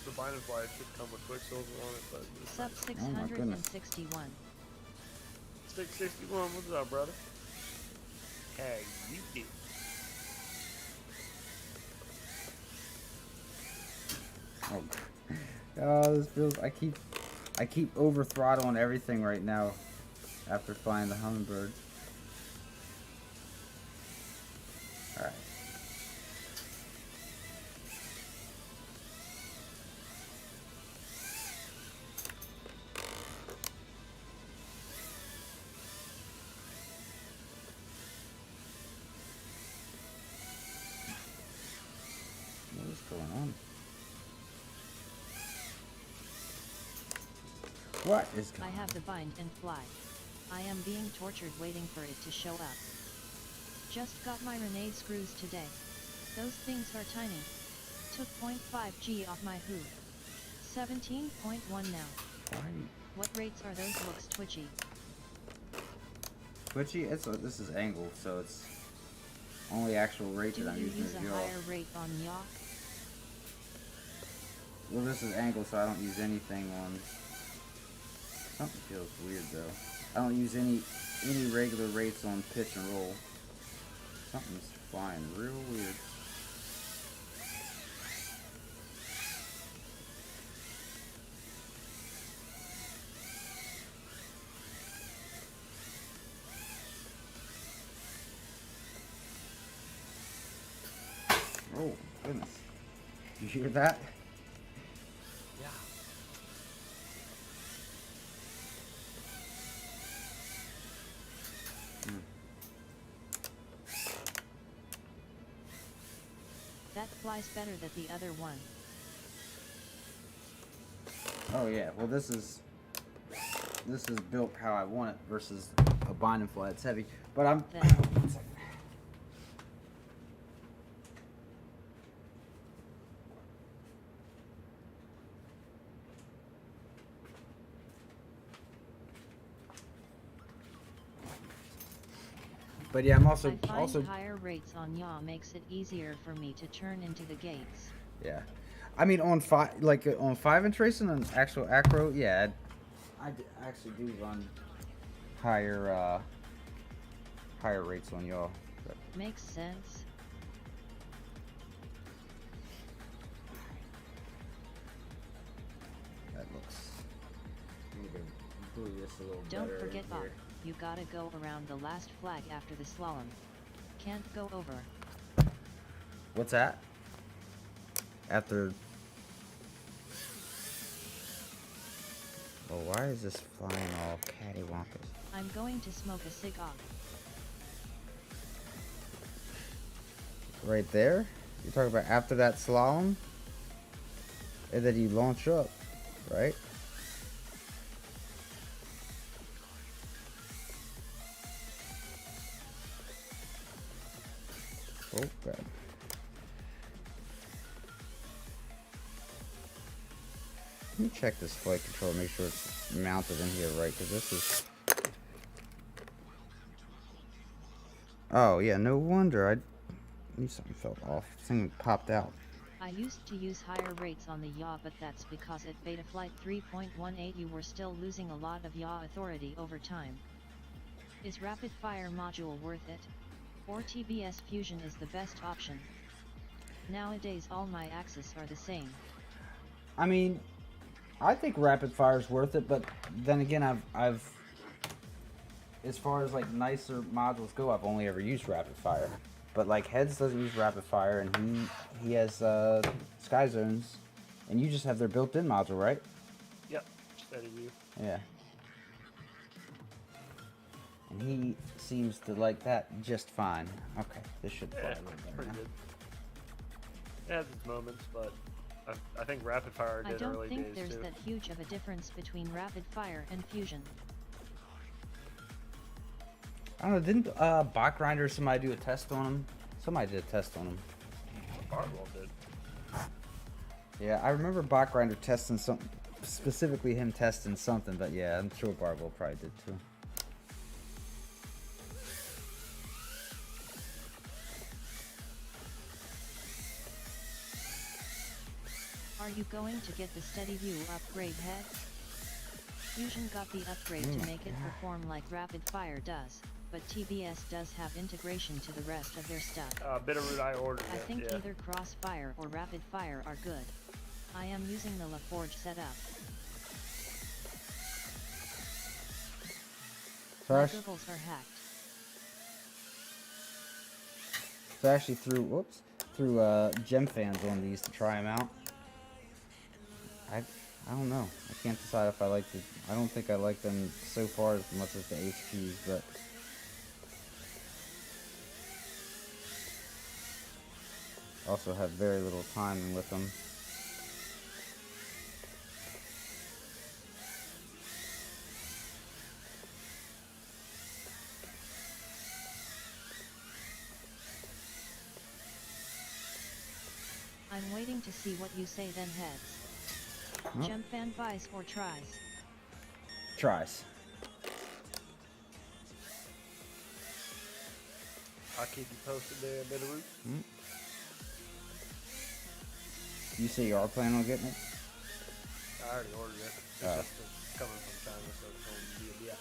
the bind and fly should come with Quicksilver on it, but it's Sub Oh my goodness. 661. 661. What's up, brother? Hey, you did. Oh, this feels. I keep over throttling everything right now after flying the Hummingbird. All right. What is going on? What is I going have the bind and fly. I am being tortured waiting for it to show up. Just got my Renee screws today. Those things are tiny. Took 0.5 G off my hoop. 17.1 now. Why? What rates are those? Looks twitchy. Twitchy? This is angled, so it's only actual rate Do that I'm you using use is a yaw. higher rate on yaw? Well, this is angled, so I don't use anything on. Something feels weird though. I don't use any regular rates on pitch and roll. Something's flying real weird. Oh goodness! Did you hear that? Yeah. That flies better than the other one. Oh yeah, well this is built how I want it versus a bind and fly. It's heavy, but I'm. Then. One second. But yeah, I'm I find higher rates on yaw makes it easier for me to turn into the gates. Yeah, I mean on 5-inch racing on actual acro, yeah, I actually do run higher rates on yaw. But. Makes sense. That looks. I'm gonna glue this a little Don't better forget, in Bob, here. you gotta go around the last flag after the slalom. Can't go over. What's that? After. Oh, why is this flying all cattywampus? I'm going to smoke a cig off. Right there? You're talking about after that slalom? And then you launch up, right? Oh, God. Let me check this flight control, make sure it's mounted in here right, because this is... Oh, yeah, no wonder. I knew something felt off. This thing popped out. I used to use higher rates on the yaw, but that's because at beta flight 3.18 you were still losing a lot of yaw authority over time. Is rapid fire module worth it? Or TBS Fusion is the best option? Nowadays all my axes are the same. I mean, I think rapid fire is worth it, but then again, I've as far as like nicer modules go, I've only ever used rapid fire. But like Heads doesn't use rapid fire, and he has Sky Zones, and you just have their built-in module, right? Yep, steady view. Yeah. And he seems to like that just fine. Okay, this should fly a little better pretty now. good. It has its moments, but I think rapid fire I did don't early think days there's too. that huge of a difference between rapid fire and fusion. I don't know, didn't Botgrinder somebody do a test on him? Somebody did a test on him. Barbell did. Yeah, I remember Botgrinder testing something, specifically him testing something, but yeah, I'm sure Barbell probably did too. Are you going to get the steady view upgrade, Heads? Fusion got the upgrade to make it perform like rapid fire does, but TBS does have integration to the rest of their stuff. Bitterroot, I ordered I it. think Yeah. either crossfire or rapid fire are good. I am using the LaForge setup. My goggles are hacked. So I actually threw gem fans on these to try them out. I don't know. I can't decide if I like the. I don't think I like them so far as much as the HQs, but also have very little timing with them. I'm waiting to see what you say then, Heads. Gem fan buys or tries? Tries. I'll keep you posted there, Bitterroot. You say you are planning on getting it? I already ordered it. It's Oh. just it's coming from China, so it's going to be yeah.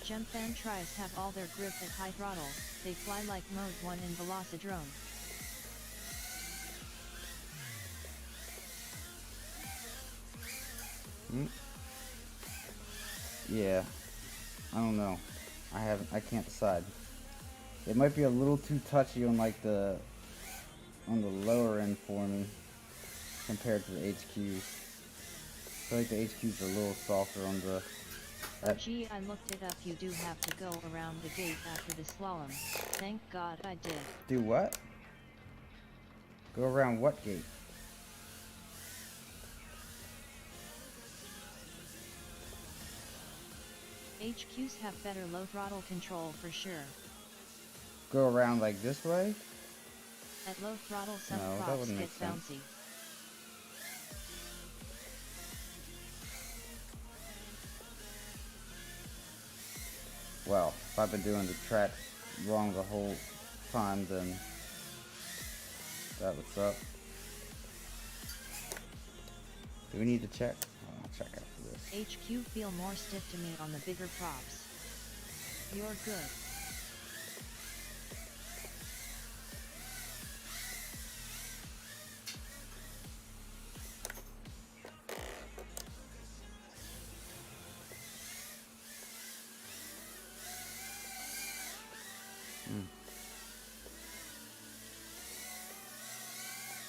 Gem fan tries have all their grip at high throttle, they fly like Mode 1 in VelociDrone. Yeah. I don't know. I can't decide. It might be a little too touchy on like on the lower end for me compared to the HQs. I feel like the HQs are a little softer on the Oh gee, I looked it up. You do have to go around the gate after the slalom. Thank God I did. Do what? Go around what gate? HQs have better low throttle control for sure. Go around like this way? At low throttle some No, that props wouldn't get make sense. bouncy. Well, if I've been doing the tracks wrong the whole time, then that what's up. Do we need to check? Oh, I'll check after this. HQ feel more stiff to me on the bigger props. You're good.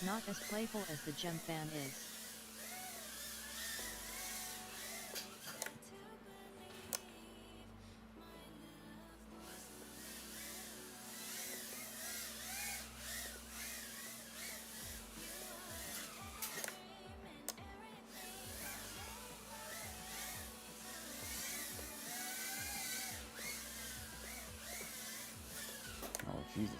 Not as playful as the gem fan is. Oh, Jesus.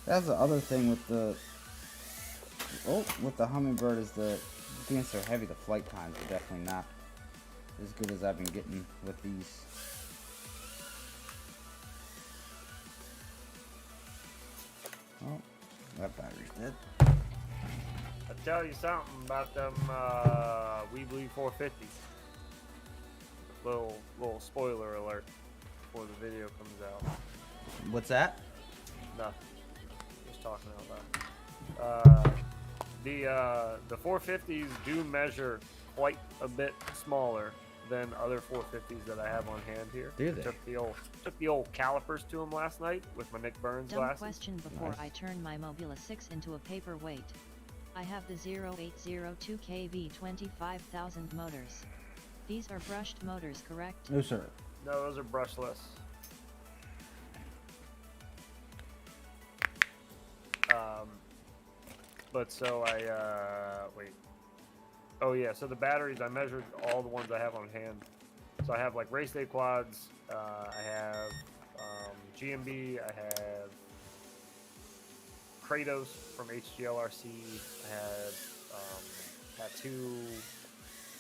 That's the other thing with the Hummingbird is the being so heavy. The flight times are definitely not as good as I've been getting with these. Oh, that battery's dead. I'll tell you something about them Weebly 450s. Little spoiler alert before the video comes out. What's that? Nothing. Just talking out loud. The 450s do measure quite a bit smaller than other 450s that I have on hand here. Do they? Took the old calipers to them last night with my Nick Burns Dumb glasses. question before Nice. I turn my Mobula 6 into a paperweight. I have the 0802 kV 25,000 motors. These are brushed motors, correct? No, sir. No, those are brushless. But so wait. Oh yeah, so the batteries, I measured all the ones I have on hand. So I have like race day quads, I have GMB, I have Kratos from HGLRC, I have Tattoo,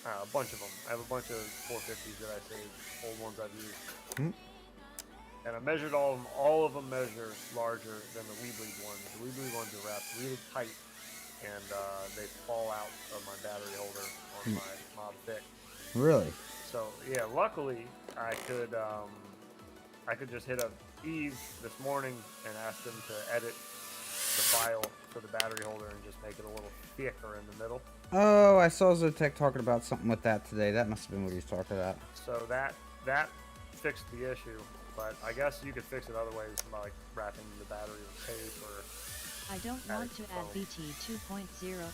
a bunch of them. I have a bunch of 450s that I saved, old ones I've used. And I measured all of them measure larger than the Weebly ones. The Weebly ones are wrapped really tight, and they fall out of my battery holder on my Mob Thick. Really? So yeah, luckily I could just hit up Eve this morning and ask them to edit the file for the battery holder and just make it a little thicker in the middle. Oh, I saw Zotek talking about something with that today. That must have been what he was talking about. So that fixed the issue, but I guess you could fix it other ways by like wrapping the battery with tape or. I don't want to add BT 2.0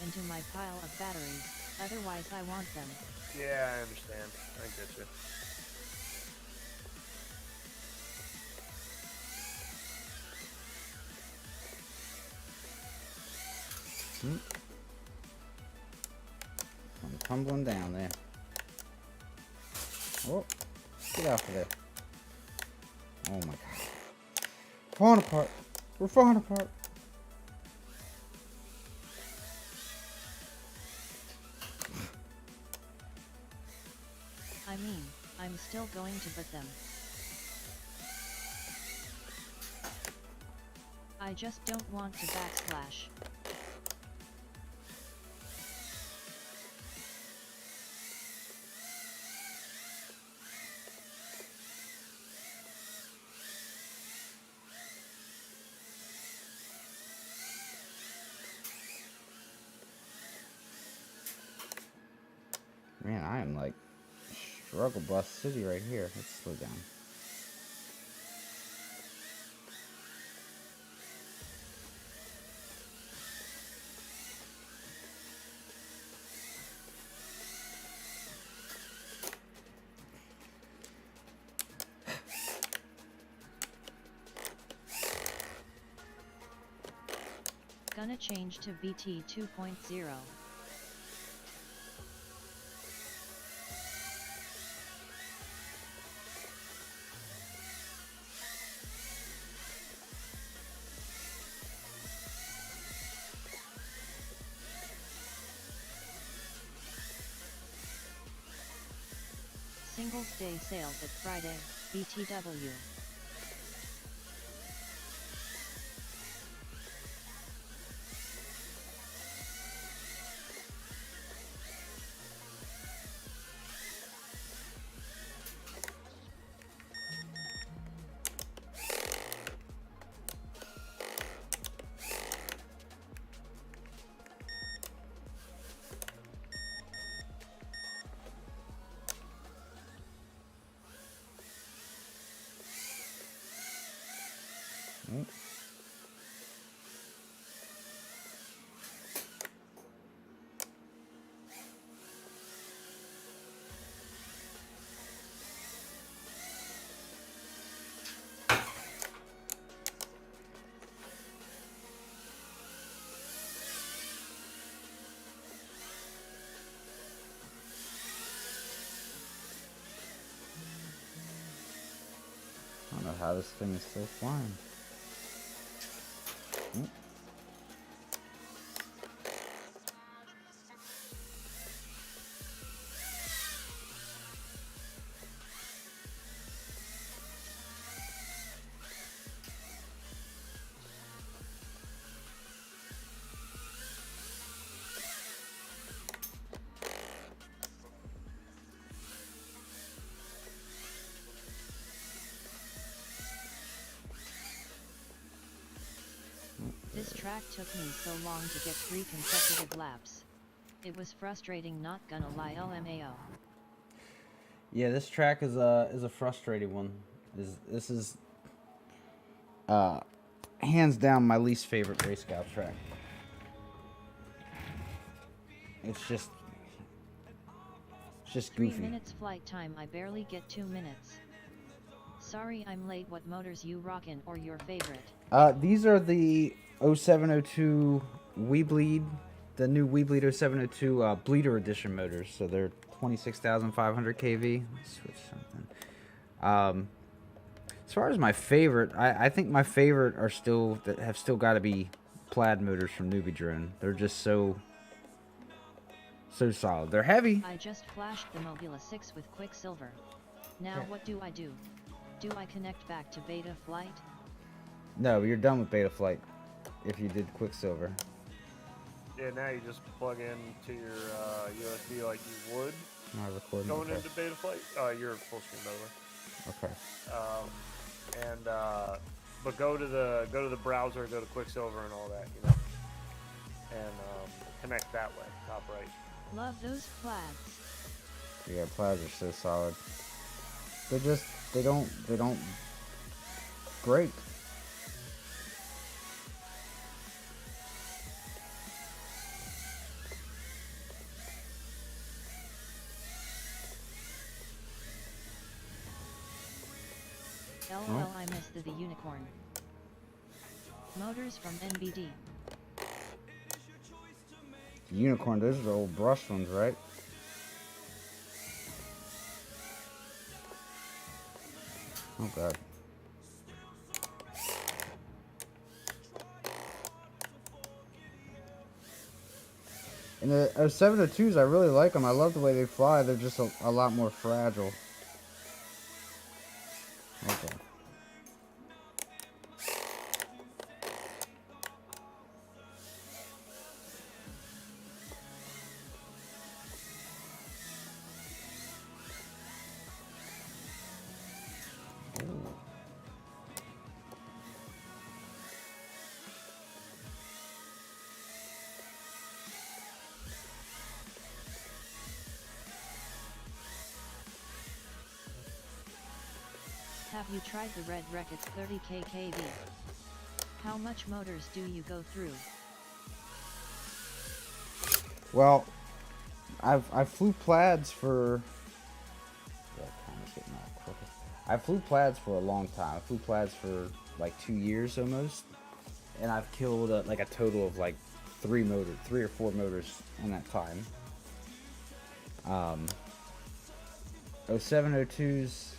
into my pile of batteries, otherwise I want them. Yeah, I understand. I get you. I'm tumbling down there. Oh, get out of there. Oh my god. Falling apart. We're falling apart. I mean, I'm still going to put them. I just don't want to backsplash. Man, I am like Struggle bus city right here. Let's slow down. Gonna change to VT 2.0. Singles Day sales at Friday, BTW. I don't know how this thing is still flying. This track took me so long to get 3 consecutive laps. It was frustrating, not gonna lie, LMAO. Yeah, this track is a frustrating one. This is hands down my least favorite RaceGOW track. It's just goofy. 3 minutes flight time, I barely get 2 minutes. Sorry I'm late. What motors you rockin' or your favorite? These are the 0702 WeBleed, the new WeBleed 0702 Bleeder Edition motors. So they're 26,500 kV. Let's switch something. As far as my favorite, I think my favorite are still that have still got to be plaid motors from NewBeeDrone. They're just so solid. They're heavy. I just flashed the Mobula 6 with Quicksilver. Now what do I do? Do I connect back to beta flight? No, you're done with beta flight if you did Quicksilver. Yeah, now you just plug into your USB like you would Am I recording? going Okay. into beta flight. You're full screen, by the way. Okay. But go to the browser, go to Quicksilver and all that, you know, and connect that way, top right. Love those plaids. Yeah, plaids are so solid. They don't break. LOL, I missed the unicorn. Motors from NBD. Unicorn, those are the old brush ones, right? Oh god. And the 702s, I really like them. I love the way they fly. They're just a lot more fragile. Okay. Have you tried the Red Reckitt's 30k kV? How much motors do you go through? Well, I flew plaids for. I flew plaids for a long time. I flew plaids for like 2 years almost, and I've killed like a total of like 3 or 4 motors in that time. 0702s,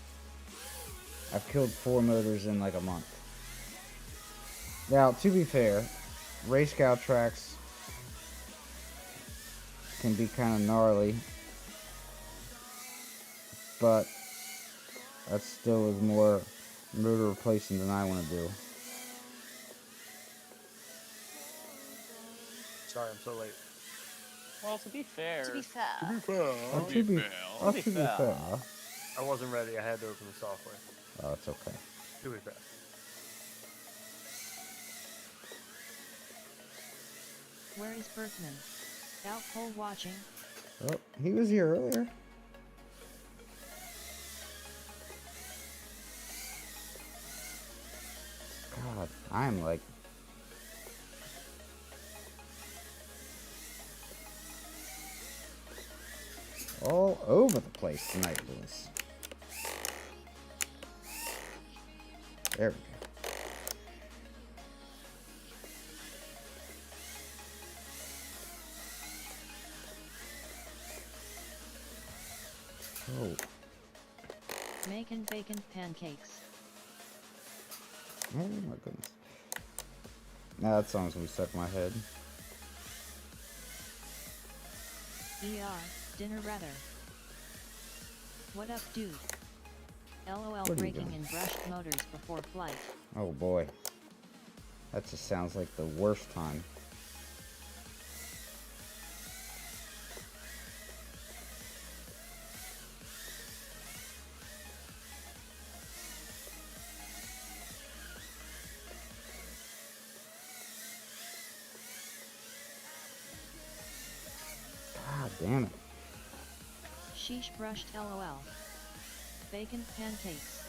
I've killed 4 motors in like a month. Now, to be fair, RaceGOW tracks can be kind of gnarly, but that still is more motor replacing than I want to do. Sorry, I'm so late. Well, to be fair. To be fair. To be fair. I wasn't ready. I had to open the software. Oh, it's okay. To be fair. Where is Berkman? Out pole watching? Oh, he was here earlier. God, I'm like... all over the place tonight, Lewis. There we go. Oh. Making bacon pancakes. Oh my goodness. Now that song's gonna be stuck in my head. Dinner rather. What up, dude? LOL, What are you braking doing? and brushed motors before flight. Oh boy. That just sounds like the worst time. God damn it. Sheesh, brushed LOL. Bacon pancakes.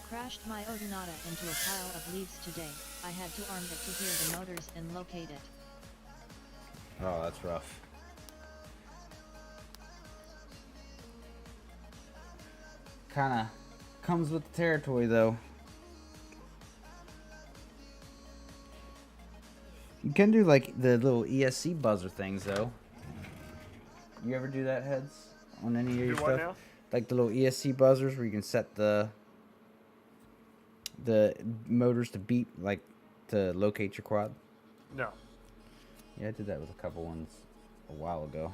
Crashed my Odonata into a pile of leaves today. I had to arm it to hear the motors and locate it. Oh, that's rough. Kinda comes with the territory though. You can do like the little ESC buzzer things though. You ever do that, Heads? On any of your Do stuff? what now? Like the little ESC buzzers where you can set the motors to beep, like to locate your quad? No. Yeah, I did that with a couple ones a while ago.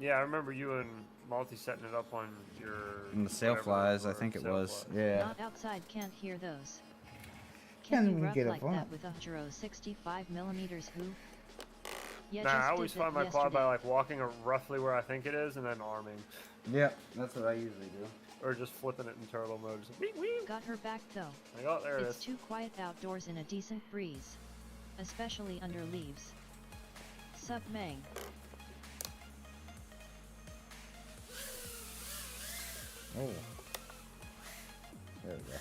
Yeah, I remember you and Malty setting it up on your... And the sail whatever flies, they I were, think it sail was. flies. Yeah. Not outside, can't hear those. Can Can we you rough get a like phone? that with a Juro 65mm who? Yeah, Nah, I just always did that find my quad yesterday. by like walking roughly where I think it is and then arming. Yep, that's what I usually do. Or just flipping it in turtle mode. Just wee wee. Got her back though. Oh, there it It's is. too quiet outdoors in a decent breeze. Especially under leaves. Sup Mang. Oh. There we go.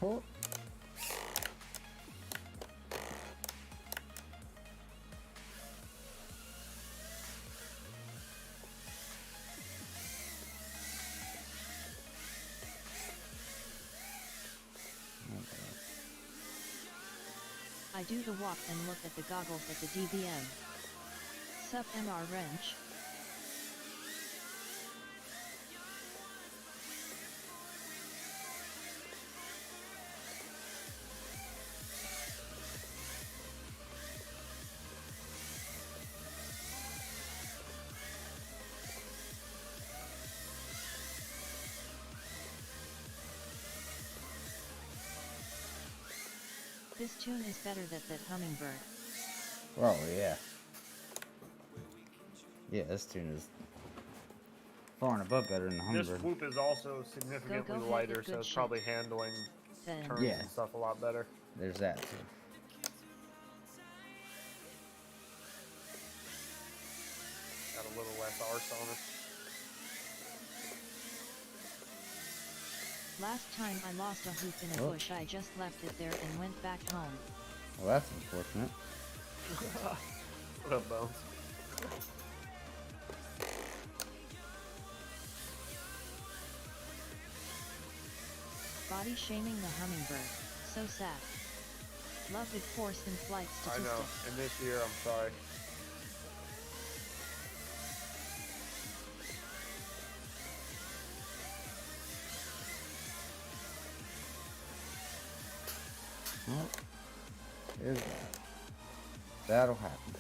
Oh. I do the walk and look at the goggles at the DBM. Sup MR Wrench. This tune is better than that Hummingbird. Oh, yeah. Yeah, this tune is far and above better than the This Hummingbird. whoop is also significantly Go ahead, lighter, good so it's shit. probably handling Then. turns Yeah. and stuff a lot better. There's that, too. little less arse on it. Last time I lost a hoop in a Oh. bush, I just left it there and went back home. Well, that's unfortunate. What up, Bones? Body shaming the hummingbird. So sad. Love it forced in flight I statistic. know. And this year, I'm sorry. Well, there's that. That'll happen.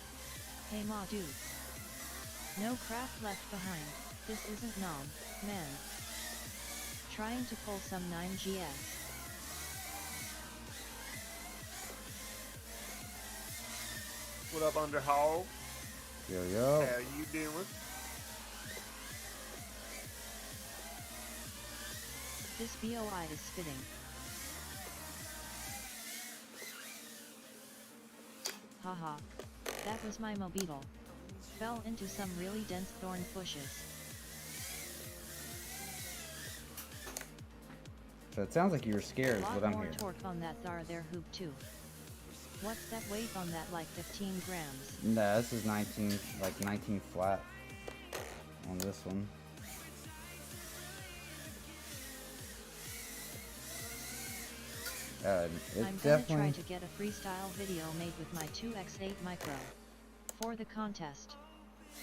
Hey ma dudes. No craft left behind. This isn't nom, man. Trying to pull some 9GS. What up, Underhog? Yo, yo. How you doing? This BOI is spitting. Haha. That was my Mobeetle. Fell into some really dense thorn bushes. So it sounds like you were scared is Lot what I'm more hearing. torque on that thar there hoop too. What's that weight on that, like 15 grams? Nah, this is 19, like 19 flat on this one. It I'm gonna definitely. try to get a freestyle video made with my 2x8 micro. For the contest.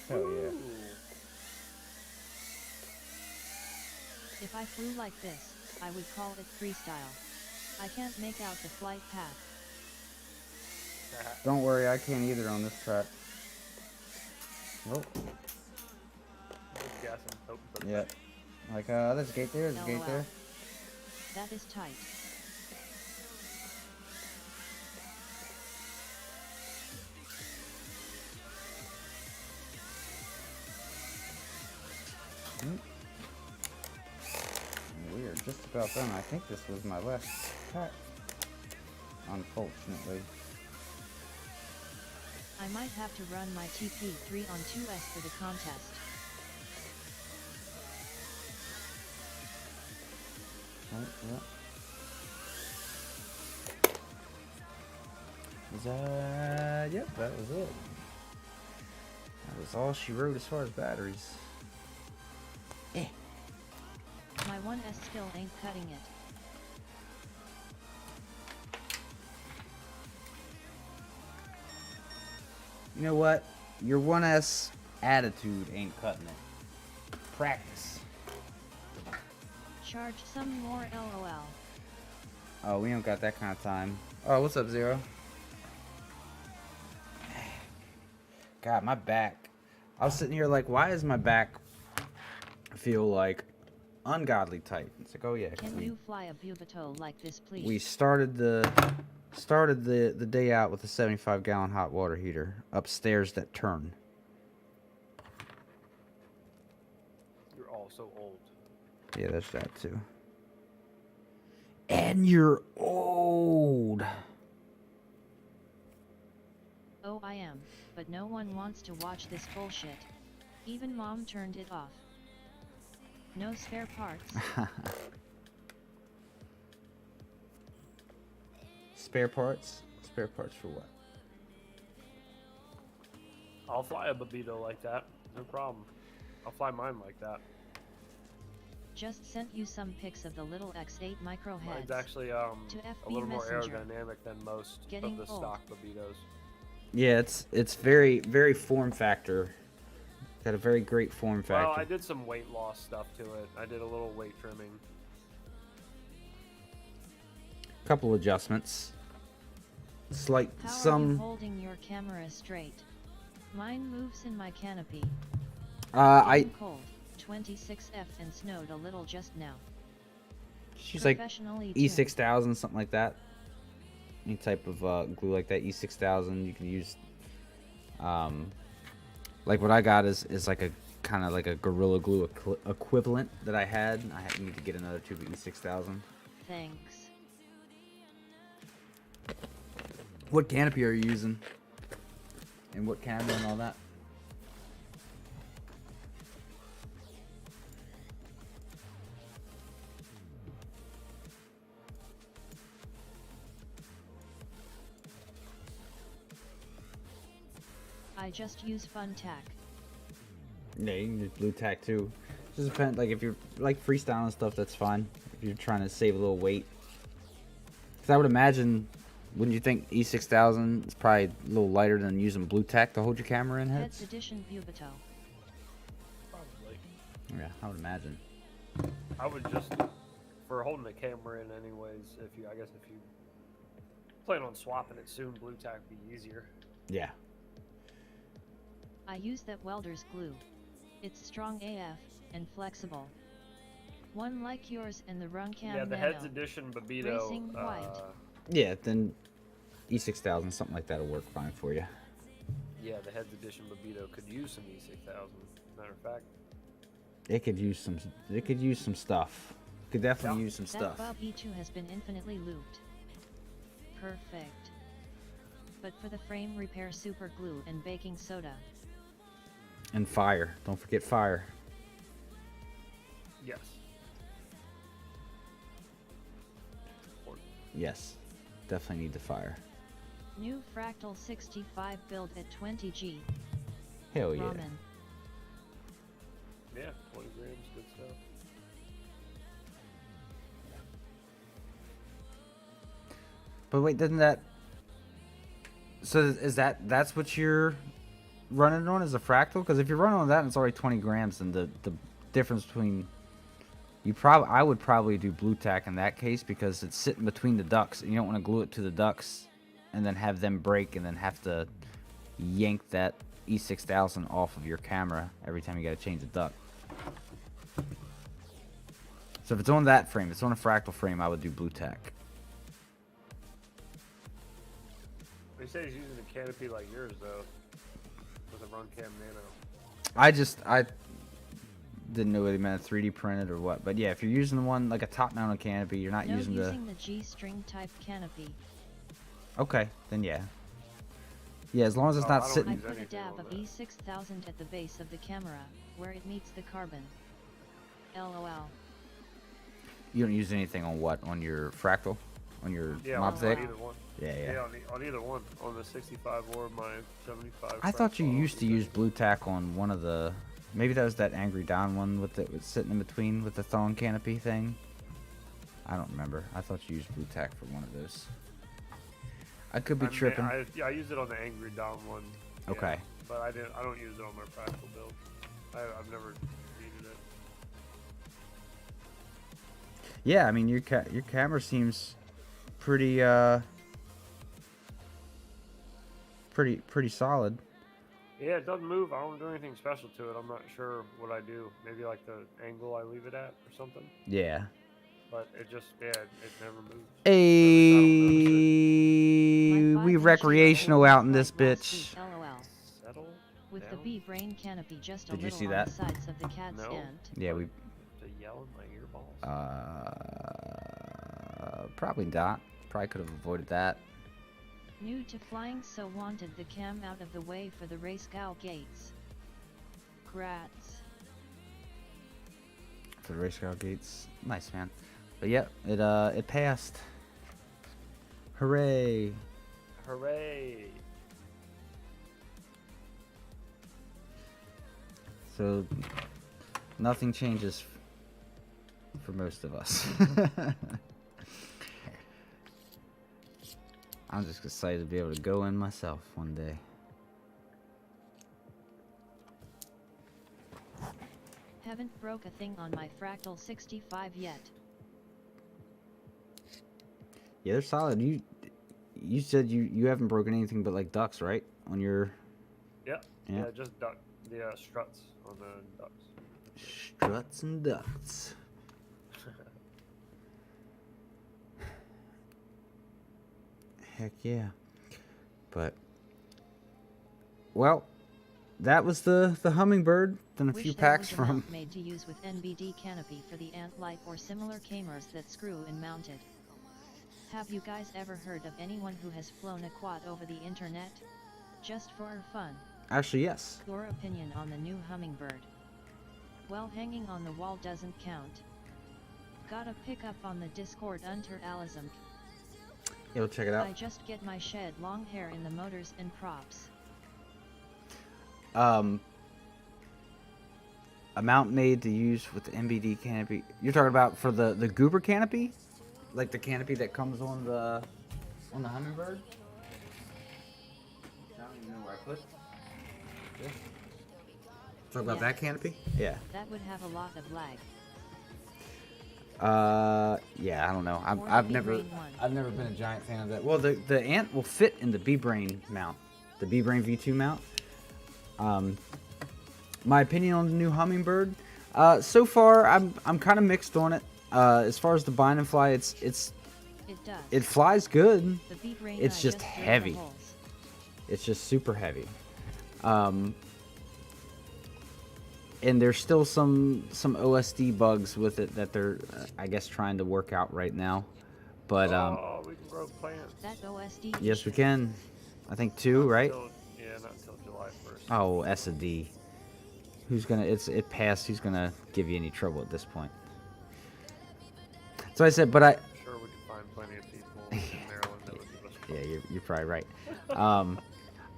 Hell yeah. If I flew like this, I would call it freestyle. I can't make out the flight path. Don't worry, I can't either on this track. Nope. Just guessing. Hoping for the Yeah. best. Like, there's a gate there, there's a gate LOL. there. That is tight. We are just about done. I think this was my last track. Unfortunately. I might have to run my TP3 on 2S for the contest. Right, yeah. Was that? Yep, that was it. That was all she wrote as far as batteries. Eh. My 1S still ain't cutting it. You know what? Your 1S attitude ain't cutting it. Practice. Charge some more LOL. Oh, we don't got that kind of time. Oh, what's up, Zero? God, my back. I was sitting here like, why is my back feel like ungodly tight? It's like, oh yeah, 'cause Can you fly a Bubito like this, please? we started the day out with a 75-gallon hot water heater upstairs that turn. You're all so old. Yeah, there's that too. And you're old. Oh, I am, but no one wants to watch this bullshit. Even mom turned it off. No spare parts. Spare parts? Spare parts for what? I'll fly a Babito like that. No problem. I'll fly mine like that. Just sent you some pics of the little X8 micro heads. Mine's actually To a FB little more Messenger. aerodynamic than most Getting of the old. stock Babitos. Yeah, it's very, very form factor. Got a very great form factor. Well, I did some weight loss stuff to it. I did a little weight trimming. Couple adjustments. Slight How are you some. holding your camera straight? Mine moves in my canopy. I Getting cold. 26F and snowed a little just now. she's like Professionally tuned. E6000, something like that. Any type of glue like that, E6000. You can use. Like what I got is like a kind of like a Gorilla Glue equivalent that I had. I need to get another tube of E6000. Thanks. What canopy are you using? And what camera and all that? I just use fun tack. Yeah, you can use blue tack too. Just depend, like if you're like freestyling and stuff, that's fine. If you're trying to save a little weight. Cause I would imagine, wouldn't you think E6000 is probably a little lighter than using blue tack to hold your camera in Heads heads? edition Bubito. Probably. Yeah, I would imagine. I would just, for holding the camera in anyways, I guess if you plan on swapping it soon, blue tack would be easier. Yeah. I use that welder's glue. It's strong AF and flexible. One like yours and the Runcam Yeah, the Nano. Heads Edition Babito. Racing white. Yeah, then E6000, something like that will work fine for you. Yeah, the Heads Edition Babito could use some E6000. Matter of fact. It could use some. It could use some stuff. Could definitely use some That stuff. Bob V2 has been infinitely looped. Perfect. But for the frame repair, super glue and baking soda. And fire. Don't forget fire. Yes. Yes, definitely need the fire. New Fractal 65 build at 20G. Hell yeah. Ramen. Yeah, 20 grams, good stuff. But wait, doesn't that? So is that's what you're running on as a fractal? Because if you're running on that and it's already 20 grams, then the difference between I would probably do blue tack in that case because it's sitting between the ducts and you don't want to glue it to the ducts and then have them break and then have to yank that E6000 off of your camera every time you got to change the duct. So if it's on that frame, if it's on a fractal frame, I would do blue tack. They say he's using a canopy like yours though, with a Runcam Nano. I didn't know whether they meant 3D printed or what, but yeah, if you're using the one like a top mounted canopy, you're not No, using the G-string type canopy. Okay, then yeah. Yeah, as long as it's Oh, not I don't I sitting. use put a anything dab on of that. E6000 at the base of the camera, where it meets the carbon. LOL. You don't use anything on what? On your fractal? On your Yeah, mob on stick? either one. Yeah, yeah. Yeah, on either one, on the 65 or my 75. I thought you fractal, used to either. use blue tack on one of the. Maybe that was that Angry Don one with it was sitting in between with the thong canopy thing. I don't remember. I thought you used blue tack for one of those. I could be tripping. I used it on the Angry Dom one. Yeah, Okay. But I don't use it on my practical build. I've never needed it. Yeah, I mean your camera seems pretty pretty solid. Yeah, it doesn't move. I don't do anything special to it. I'm not sure what I do. Maybe like the angle I leave it at or something. Yeah. But it just, it never moves. Hey, My we 5-inch recreational DLL out in this last week, bitch. LOL. Settle With the down B-brain canopy just a Did you little see on that? the sides of the cat's No. end. Yeah, we to yell in my earballs. probably not. Probably could have avoided that. New to flying, so wanted the cam out of the way for the RaceGOW gates. Grats. For the RaceGOW gates, nice man. But yeah, it passed. Hooray! Hooray! So nothing changes for most of us. I'm just excited to be able to go in myself one day. Haven't broke a thing on my Fractal 65 yet. Yeah, they're solid. You said you haven't broken anything but like ducks, right? On your Yeah. Yeah. Yeah, just duck. The struts on the ducks. struts and ducts. Heck yeah. But well, that was the Hummingbird. Then a Wish few there packs was a from mount made to use with NBD canopy for the ant light or similar cameras that screw in mounted. Have you guys ever heard of anyone who has flown a quad over the internet? Just for fun. Actually, yes. Your opinion on the new Hummingbird? Well, hanging on the wall doesn't count. Gotta pick up on the Discord unter Alizum. Yeah, we'll check it out. I just get my shed long hair in the motors and props. A mount made to use with the NBD canopy. You're talking about for the goober canopy, like the canopy that comes on the Hummingbird. I don't even know where I put. Yeah. Talk about that canopy. Yeah. That would have a lot of lag. Yeah, I don't know. Or the I've never B-Brain been a giant fan of that. Well, the ant will fit in the BeeDrone mount, the BeeDrone V2 mount. My opinion on the new Hummingbird. So far, I'm kind of mixed on it. As far as the bind and fly, It does. it flies good. The B-Brain It's just drilled the heavy. holes. It's just super heavy. And there's still some OSD bugs with it that they're, I guess, trying to work out right now. But Oh, we can grow plants. That OSD. yes, we can. I think 2, right? Yeah, not until July 1st. Oh, S a D. Who's gonna? It passed. Who's gonna give you any trouble at this point? So I said, but I'm sure we can find plenty of people in Maryland that would give us yeah, you're probably right.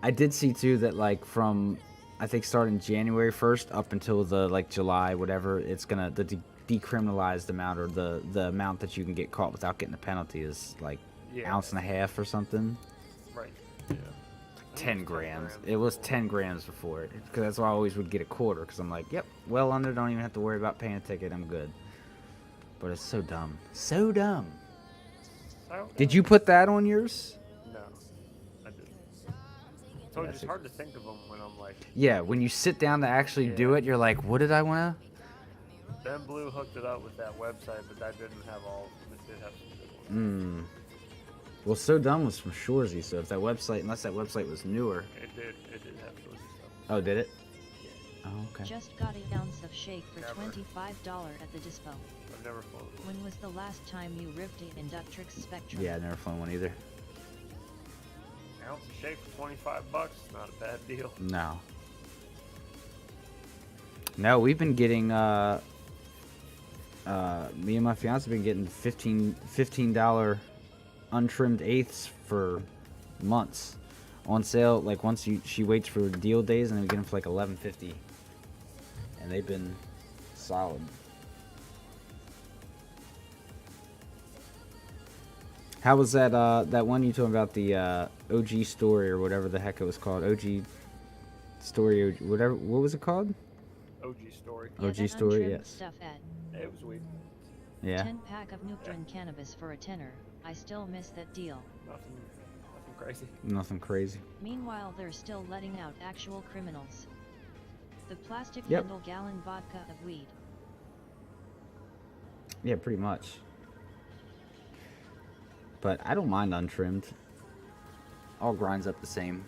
I did see too that like from I think starting January 1st up until the like July whatever, it's gonna the decriminalized amount or the amount that you can get caught without getting a penalty is like ounce and a half or something. Right. Yeah. 10 grams. It was 10 grams before, because that's why I always would get a quarter, because I'm like, yep, well under, don't even have to worry about paying a ticket, I'm good. But it's so dumb. So dumb. Did you put that on yours? No, I didn't. So it's hard to think of them when I'm like. Yeah, when you sit down to actually do it, you're like, what did I want to? Ben Blue hooked it up with that website, but that didn't have all. It did have some good ones. Well, So Dumb was from Shoresy, so if that website, unless that website was newer. It did have Shoresy stuff. Oh, did it? Yeah. Oh, okay. Just got an ounce of shake for Never. $25 at the dispo. I've never flown one. When was the last time you ripped it in Ductrix Spectrum? Yeah, I never flown one either. Ounce of shake for $25, not a bad deal. No. No, we've been getting, me and my fiance have been getting $15 untrimmed eighths for months on sale. Like once she waits for deal days, and then we get them for like $11.50, and they've been solid. How was that that one you told me about, the OG story or whatever the heck it was called? OG story, whatever. What was it called? OG story. Yeah, OG that story, untrimmed yes. Stuff at It was weak. Yeah. 10-pack of NewBeeDrone cannabis for a tenner. I still miss that deal. Nothing crazy. Nothing crazy. Meanwhile, they're still letting out actual criminals. The plastic Yep. handle gallon vodka of weed. Yeah, pretty much. But I don't mind untrimmed. All grinds up the same.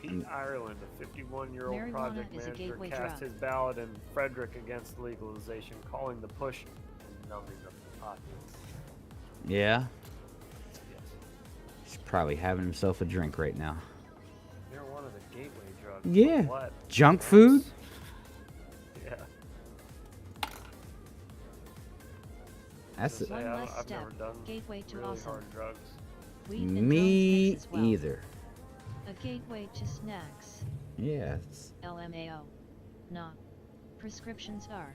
Pete Ireland, a 51-year-old Marijuana project is a manager, gateway cast drug. his ballot in Frederick against legalization, calling the push a numbing of the populace. Yeah. Yes. He's probably having himself a drink right now. Marijuana is a gateway drug. Yeah. For what? Junk food? Yeah. That's Just it. say, One less I've step, never done gateway to really awesome. hard drugs. Weed and drone Me snakes as well. either. A gateway to snacks. Yeah. It's, LMAO. Nah. Prescriptions are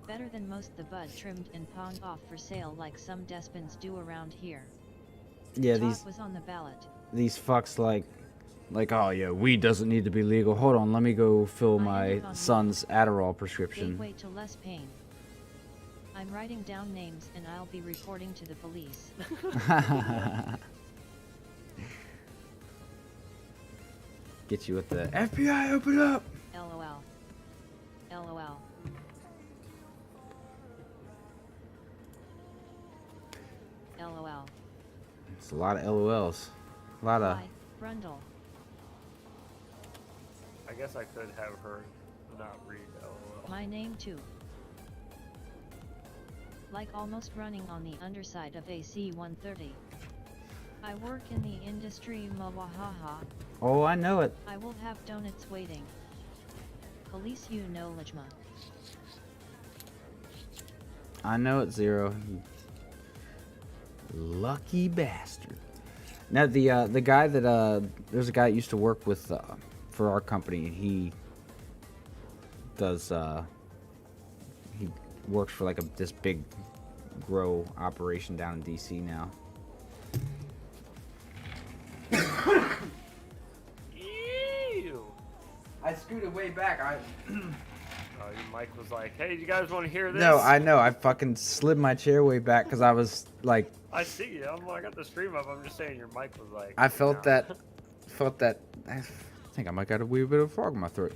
better than most. The bud trimmed and pawned off for sale like some despons do around here. yeah, Talk was on the ballot. these fucks like, oh yeah, weed doesn't need to be legal. Hold on, let me go fill I my ended on son's Adderall prescription. Gateway to less pain. I'm writing down names and I'll be reporting to the police. Get you with the FBI, open up. LOL. LOL. LOL. It's a lot of LOLs. A lot of. Hi, Brundle. I guess I could have her not read LOL. My name too. Like almost running on the underside of a C-130. I work in the industry, mawahaha. Oh, I know it. I will have donuts waiting. Police you know Lajma. I know it, Zero. You lucky bastard. Now the guy that there's a guy that used to work with for our company. He does he works for like this big grow operation down in DC now. Ew. I scooted way back. Your mic was like, hey, you guys want to hear this? No, I know. I fucking slid my chair way back because I was like. I see you. I got the stream up. I'm just saying your mic was like. I felt no. that. I think I might got a wee bit of frog in my throat.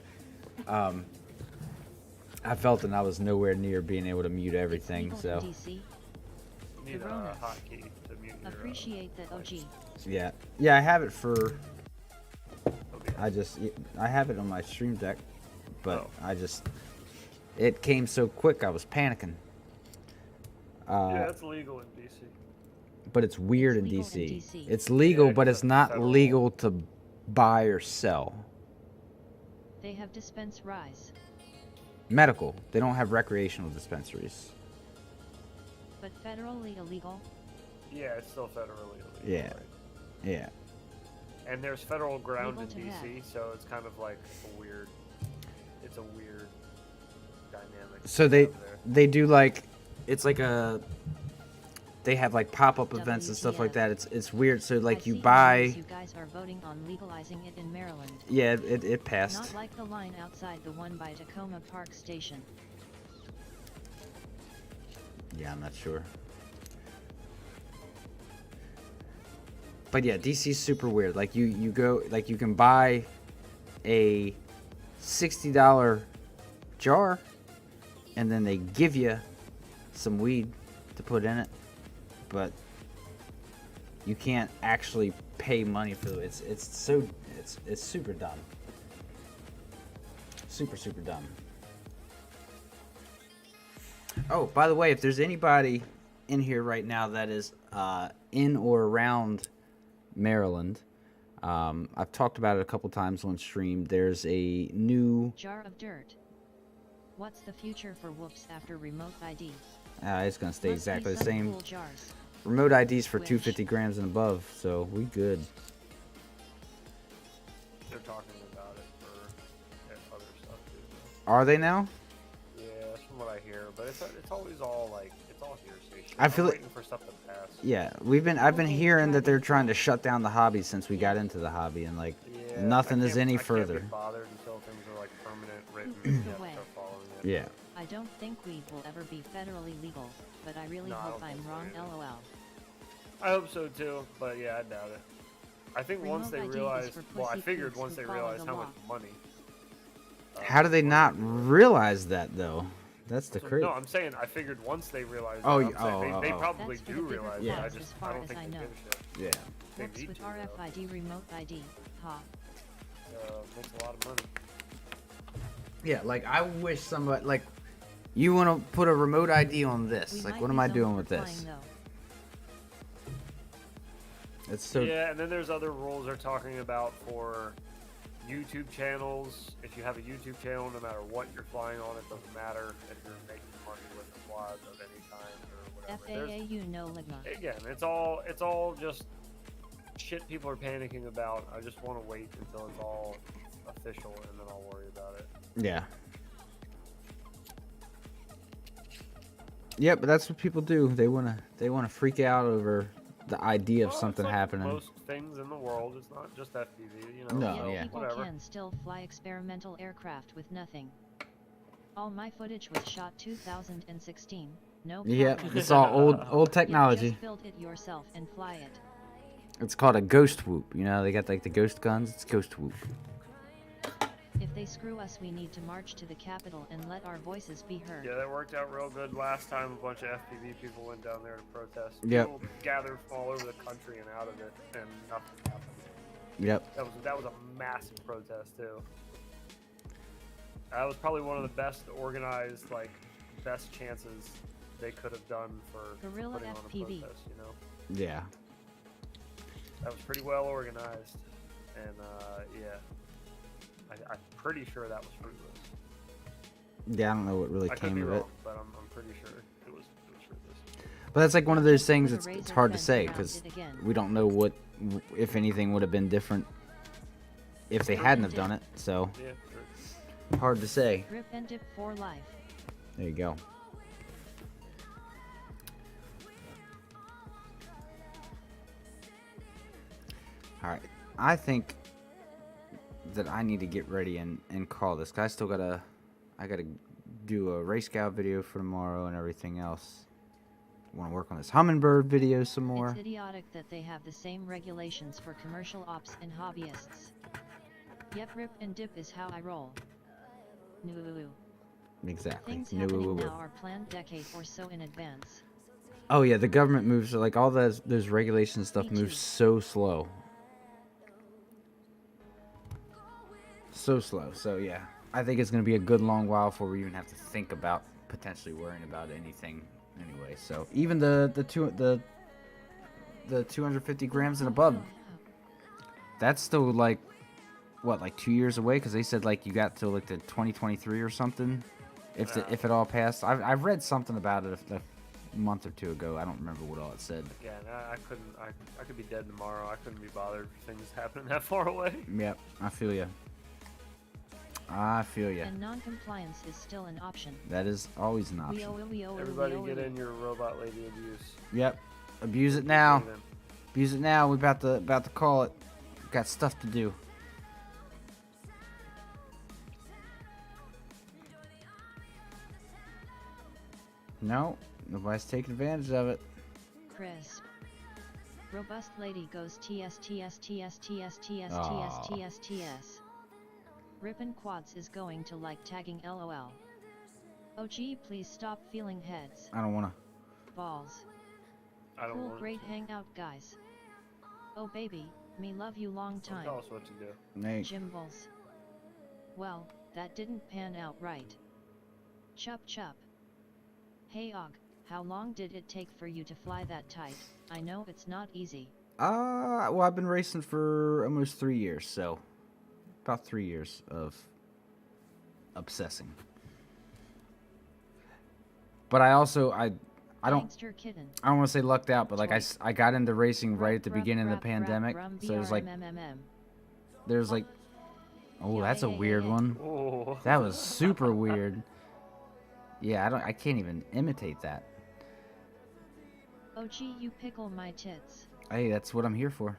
I felt it and I was nowhere near being able to mute everything. So. DC. Need a hotkey to mute your, Appreciate that, OG. Yeah. Yeah, I have it for. OBS. I have it on my stream deck, but Oh. It came so quick I was panicking. Yeah, it's legal in DC. But it's weird in It's legal DC. in DC. It's legal, Yeah, but it's not federal. legal to buy or sell. They have dispense rise, Medical. They don't have recreational dispensaries. but federally illegal. Yeah, it's still federally illegal. Yeah. Right? Yeah. And there's federal ground in Legal to DC, so it's kind of like it's a weird dynamic. So out there. they do like, it's like they have like pop-up events and stuff like WTF. that. It's weird. So I like you see in the buy, news You guys are voting on legalizing it in Maryland. yeah, it passed. Not like the line outside the one by Tacoma Park Station. Yeah, I'm not sure. But yeah, DC's super weird. Like you go, like you can buy a $60 jar, and then they give you some weed to put in it, but you can't actually pay money for it. It's super dumb. Super dumb. Oh, by the way, if there's anybody in here right now that is in or around Maryland, I've talked about it a couple times on stream. There's a new. Jar of dirt. What's the future for whoops after remote ID? It's gonna stay Must be exactly the some same. Cool jars. Remote IDs for Wish. 250 grams and above, so we good. They're talking about it for other stuff too. Though. Are they now? Yeah, that's from what I hear, but it's always all like it's all hearsay. I feel I'm it- waiting for stuff to pass. Yeah, I've been hearing that they're trying to shut down the hobby since we got into the hobby, and like Yeah, nothing is any I can't further. get bothered until things are like permanent, written. Either You have to way. start following it. Yeah. I don't think weed will ever be federally legal, but I really No, I hope don't I'm think so wrong. either. LOL. I hope so too, but yeah, I doubt it. I think once Remote they ID is realize, for well, I pussy figured poops once who they follow realize the how law. much money. How do they not realize that though? That's the So, crazy. no, I'm saying I figured once they realize. Oh, that, I'm saying oh, they oh. probably That's for do the bigger realize Yeah. it. I facts just as I far don't as think I they know. give a shit. Yeah. They Whoops need with to, though. RFID remote ID. Ha. Makes a lot of money. Yeah, like I wish somebody like you want to put a remote ID on this. We Like, might what be am I zoned doing for with this? flying, though. It's so. Yeah, and then there's other rules they're talking about for YouTube channels. If you have a YouTube channel, no matter what you're flying on, it doesn't matter if you're making money with the flies of any kind or whatever. There's- FAAU no ligma. Again, it's all just shit people are panicking about. I just want to wait until it's all official and then I'll worry about it. Yeah. Yeah, but that's what people do. They wanna freak out over the idea of Well, something it's like happening. Most things in the world, it's not just FPV, you know. No, so yeah. People whatever. can still fly experimental aircraft with nothing. All my footage was shot 2016. No problem. Yeah, it's all old You technology. just build it yourself and fly it. It's called a ghost whoop. You know, they got like the ghost guns. It's ghost whoop. If they screw us, we need to march to the Capitol and let our voices be heard. Yeah, that worked out real good last time. A bunch of FPV people went down there to protest. Yep. People gathered from all over the country and out of it, and nothing happened. Yep. That was a massive protest too. That was probably one of the best organized, like, best chances they could have done for Guerrilla putting on a FPV. protest. You know, Yeah. that was pretty well organized, and yeah, I'm pretty sure that was fruitless. Yeah, I don't know what really I could came be of wrong, it. but I'm pretty sure it was fruitless. But that's like one of those things. The It's razor hard to fence say around because it again. we don't know what if anything would have been different if they hadn't have done it. So Yeah, sure. hard to say. Rip and dip for life. There you go. All right, I think that I need to get ready and call this. 'Cause I still gotta do a RaceGOW video for tomorrow and everything else. Want to work on this Hummingbird video some more. It's idiotic that they have the same regulations for commercial ops and hobbyists. Yep, rip and dip is how I roll. Noo. Exactly. Things No, happening now are planned decade or so in advance. Oh yeah, the government moves, like all those regulations stuff Me too. moves so slow. So slow. So yeah, I think it's gonna be a good long while before we even have to think about potentially worrying about anything anyway. So even the 250 grams and above, that's still like what, like 2 years away? Because they said like you got to like the 2023 or something, if it all passed. I've read something about it a month or two ago. I don't remember what all it said. Yeah, I couldn't. I could be dead tomorrow. I couldn't be bothered for things happening that far away. Yep, I feel you. I feel you. And non-compliance is still an option. That is always an option. Everybody get in your robot lady abuse. Yep, abuse it now. Abuse it now. We about to call it. Got stuff to do. No, nobody's taking advantage of it. Crisp. Robust lady goes TS. Rippin' Quads is going to like tagging LOL. Oh gee, please stop feeling heads. I don't wanna. Balls. I don't Cool, want great hangout, guys. Oh baby, me love you long time. Tell us what to do. Hey, Jimbles. Well, that didn't pan out right. Chup chup. Hey Og, how long did it take for you to fly that tight? I know it's not easy. well, I've been racing for almost 3 years, so about 3 years of obsessing. But I also I don't Gangster kitten. I don't want to say lucked out, but like Twice. I got into racing right at the Rup, beginning of rup, the rup, pandemic, rum, so there's like BRMMM. oh, that's a weird one. Oh. That was super weird. Yeah, I can't even imitate that. Oh gee, you pickle my tits. Hey, that's what I'm here for.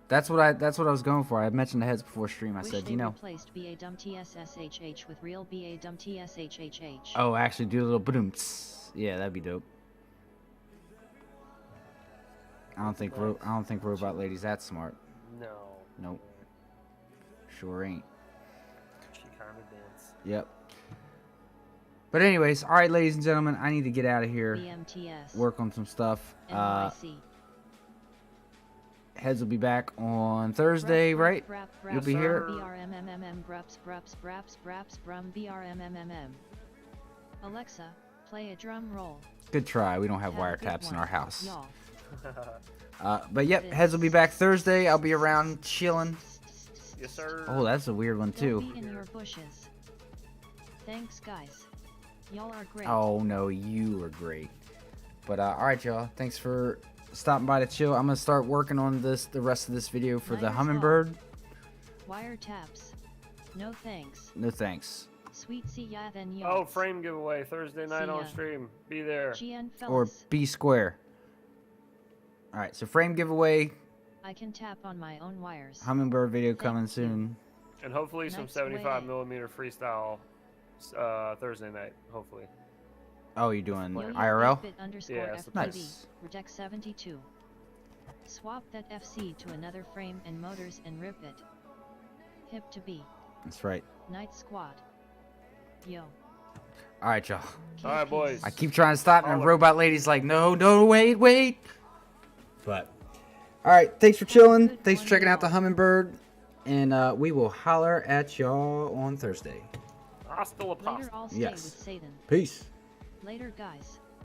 That's what I was going for. I mentioned the heads before stream. I Wish said, they you know. replaced BA dum TSSHH with real BA dum TSHHH. Oh, actually do a little boomts. Yeah, that'd be dope. I don't think robot lady's that smart. No. Nope. Sure ain't. She kind of dance. Yep. But anyways, all right, ladies and gentlemen, I need to get out of here. BMTS. Work on some stuff. NYC. Heads will be back on Thursday, right? You'll be here. BRMMM brups brups braps braps brum BRMMM. Alexa, play a drum roll. Good try. We don't have Have a good wiretaps in one, our house. Y'all. But yep, heads will be back Thursday. I'll be around chilling. Yes, sir. Oh, that's a weird one Don't too. be in your bushes. Thanks, guys. Y'all are great. Oh no, you are great. But all right, y'all. Thanks for stopping by to chill. I'm gonna start working on the rest of this video for the Nice Hummingbird. Wiretaps. No thanks. No thanks. Sweet see ya then Oh, y'all. frame giveaway Thursday night See on ya. stream. Be there. GN Or fellas. B square. All right, so frame giveaway, I can tap on my own wires. Hummingbird video Thank coming you. soon. And hopefully some Nice 75 way. millimeter freestyle Thursday night. Hopefully. Oh, you're doing Yo, yo, IRL? 8bit_FPV, Yeah, it's nice. Redec 72. Swap that FC to another frame and motors and rip it. Hip to be. That's right. Night squad. Yo. All right, y'all. All right, boys. I keep trying to stop, and Holler. robot lady's like, no, wait. But all right, thanks for chilling. Good Thanks for one, checking out the y'all. Hummingbird, and we will holler at y'all on Thursday. Hasta la Later pasta. all stay Yes. with Satan. Peace. Later guys.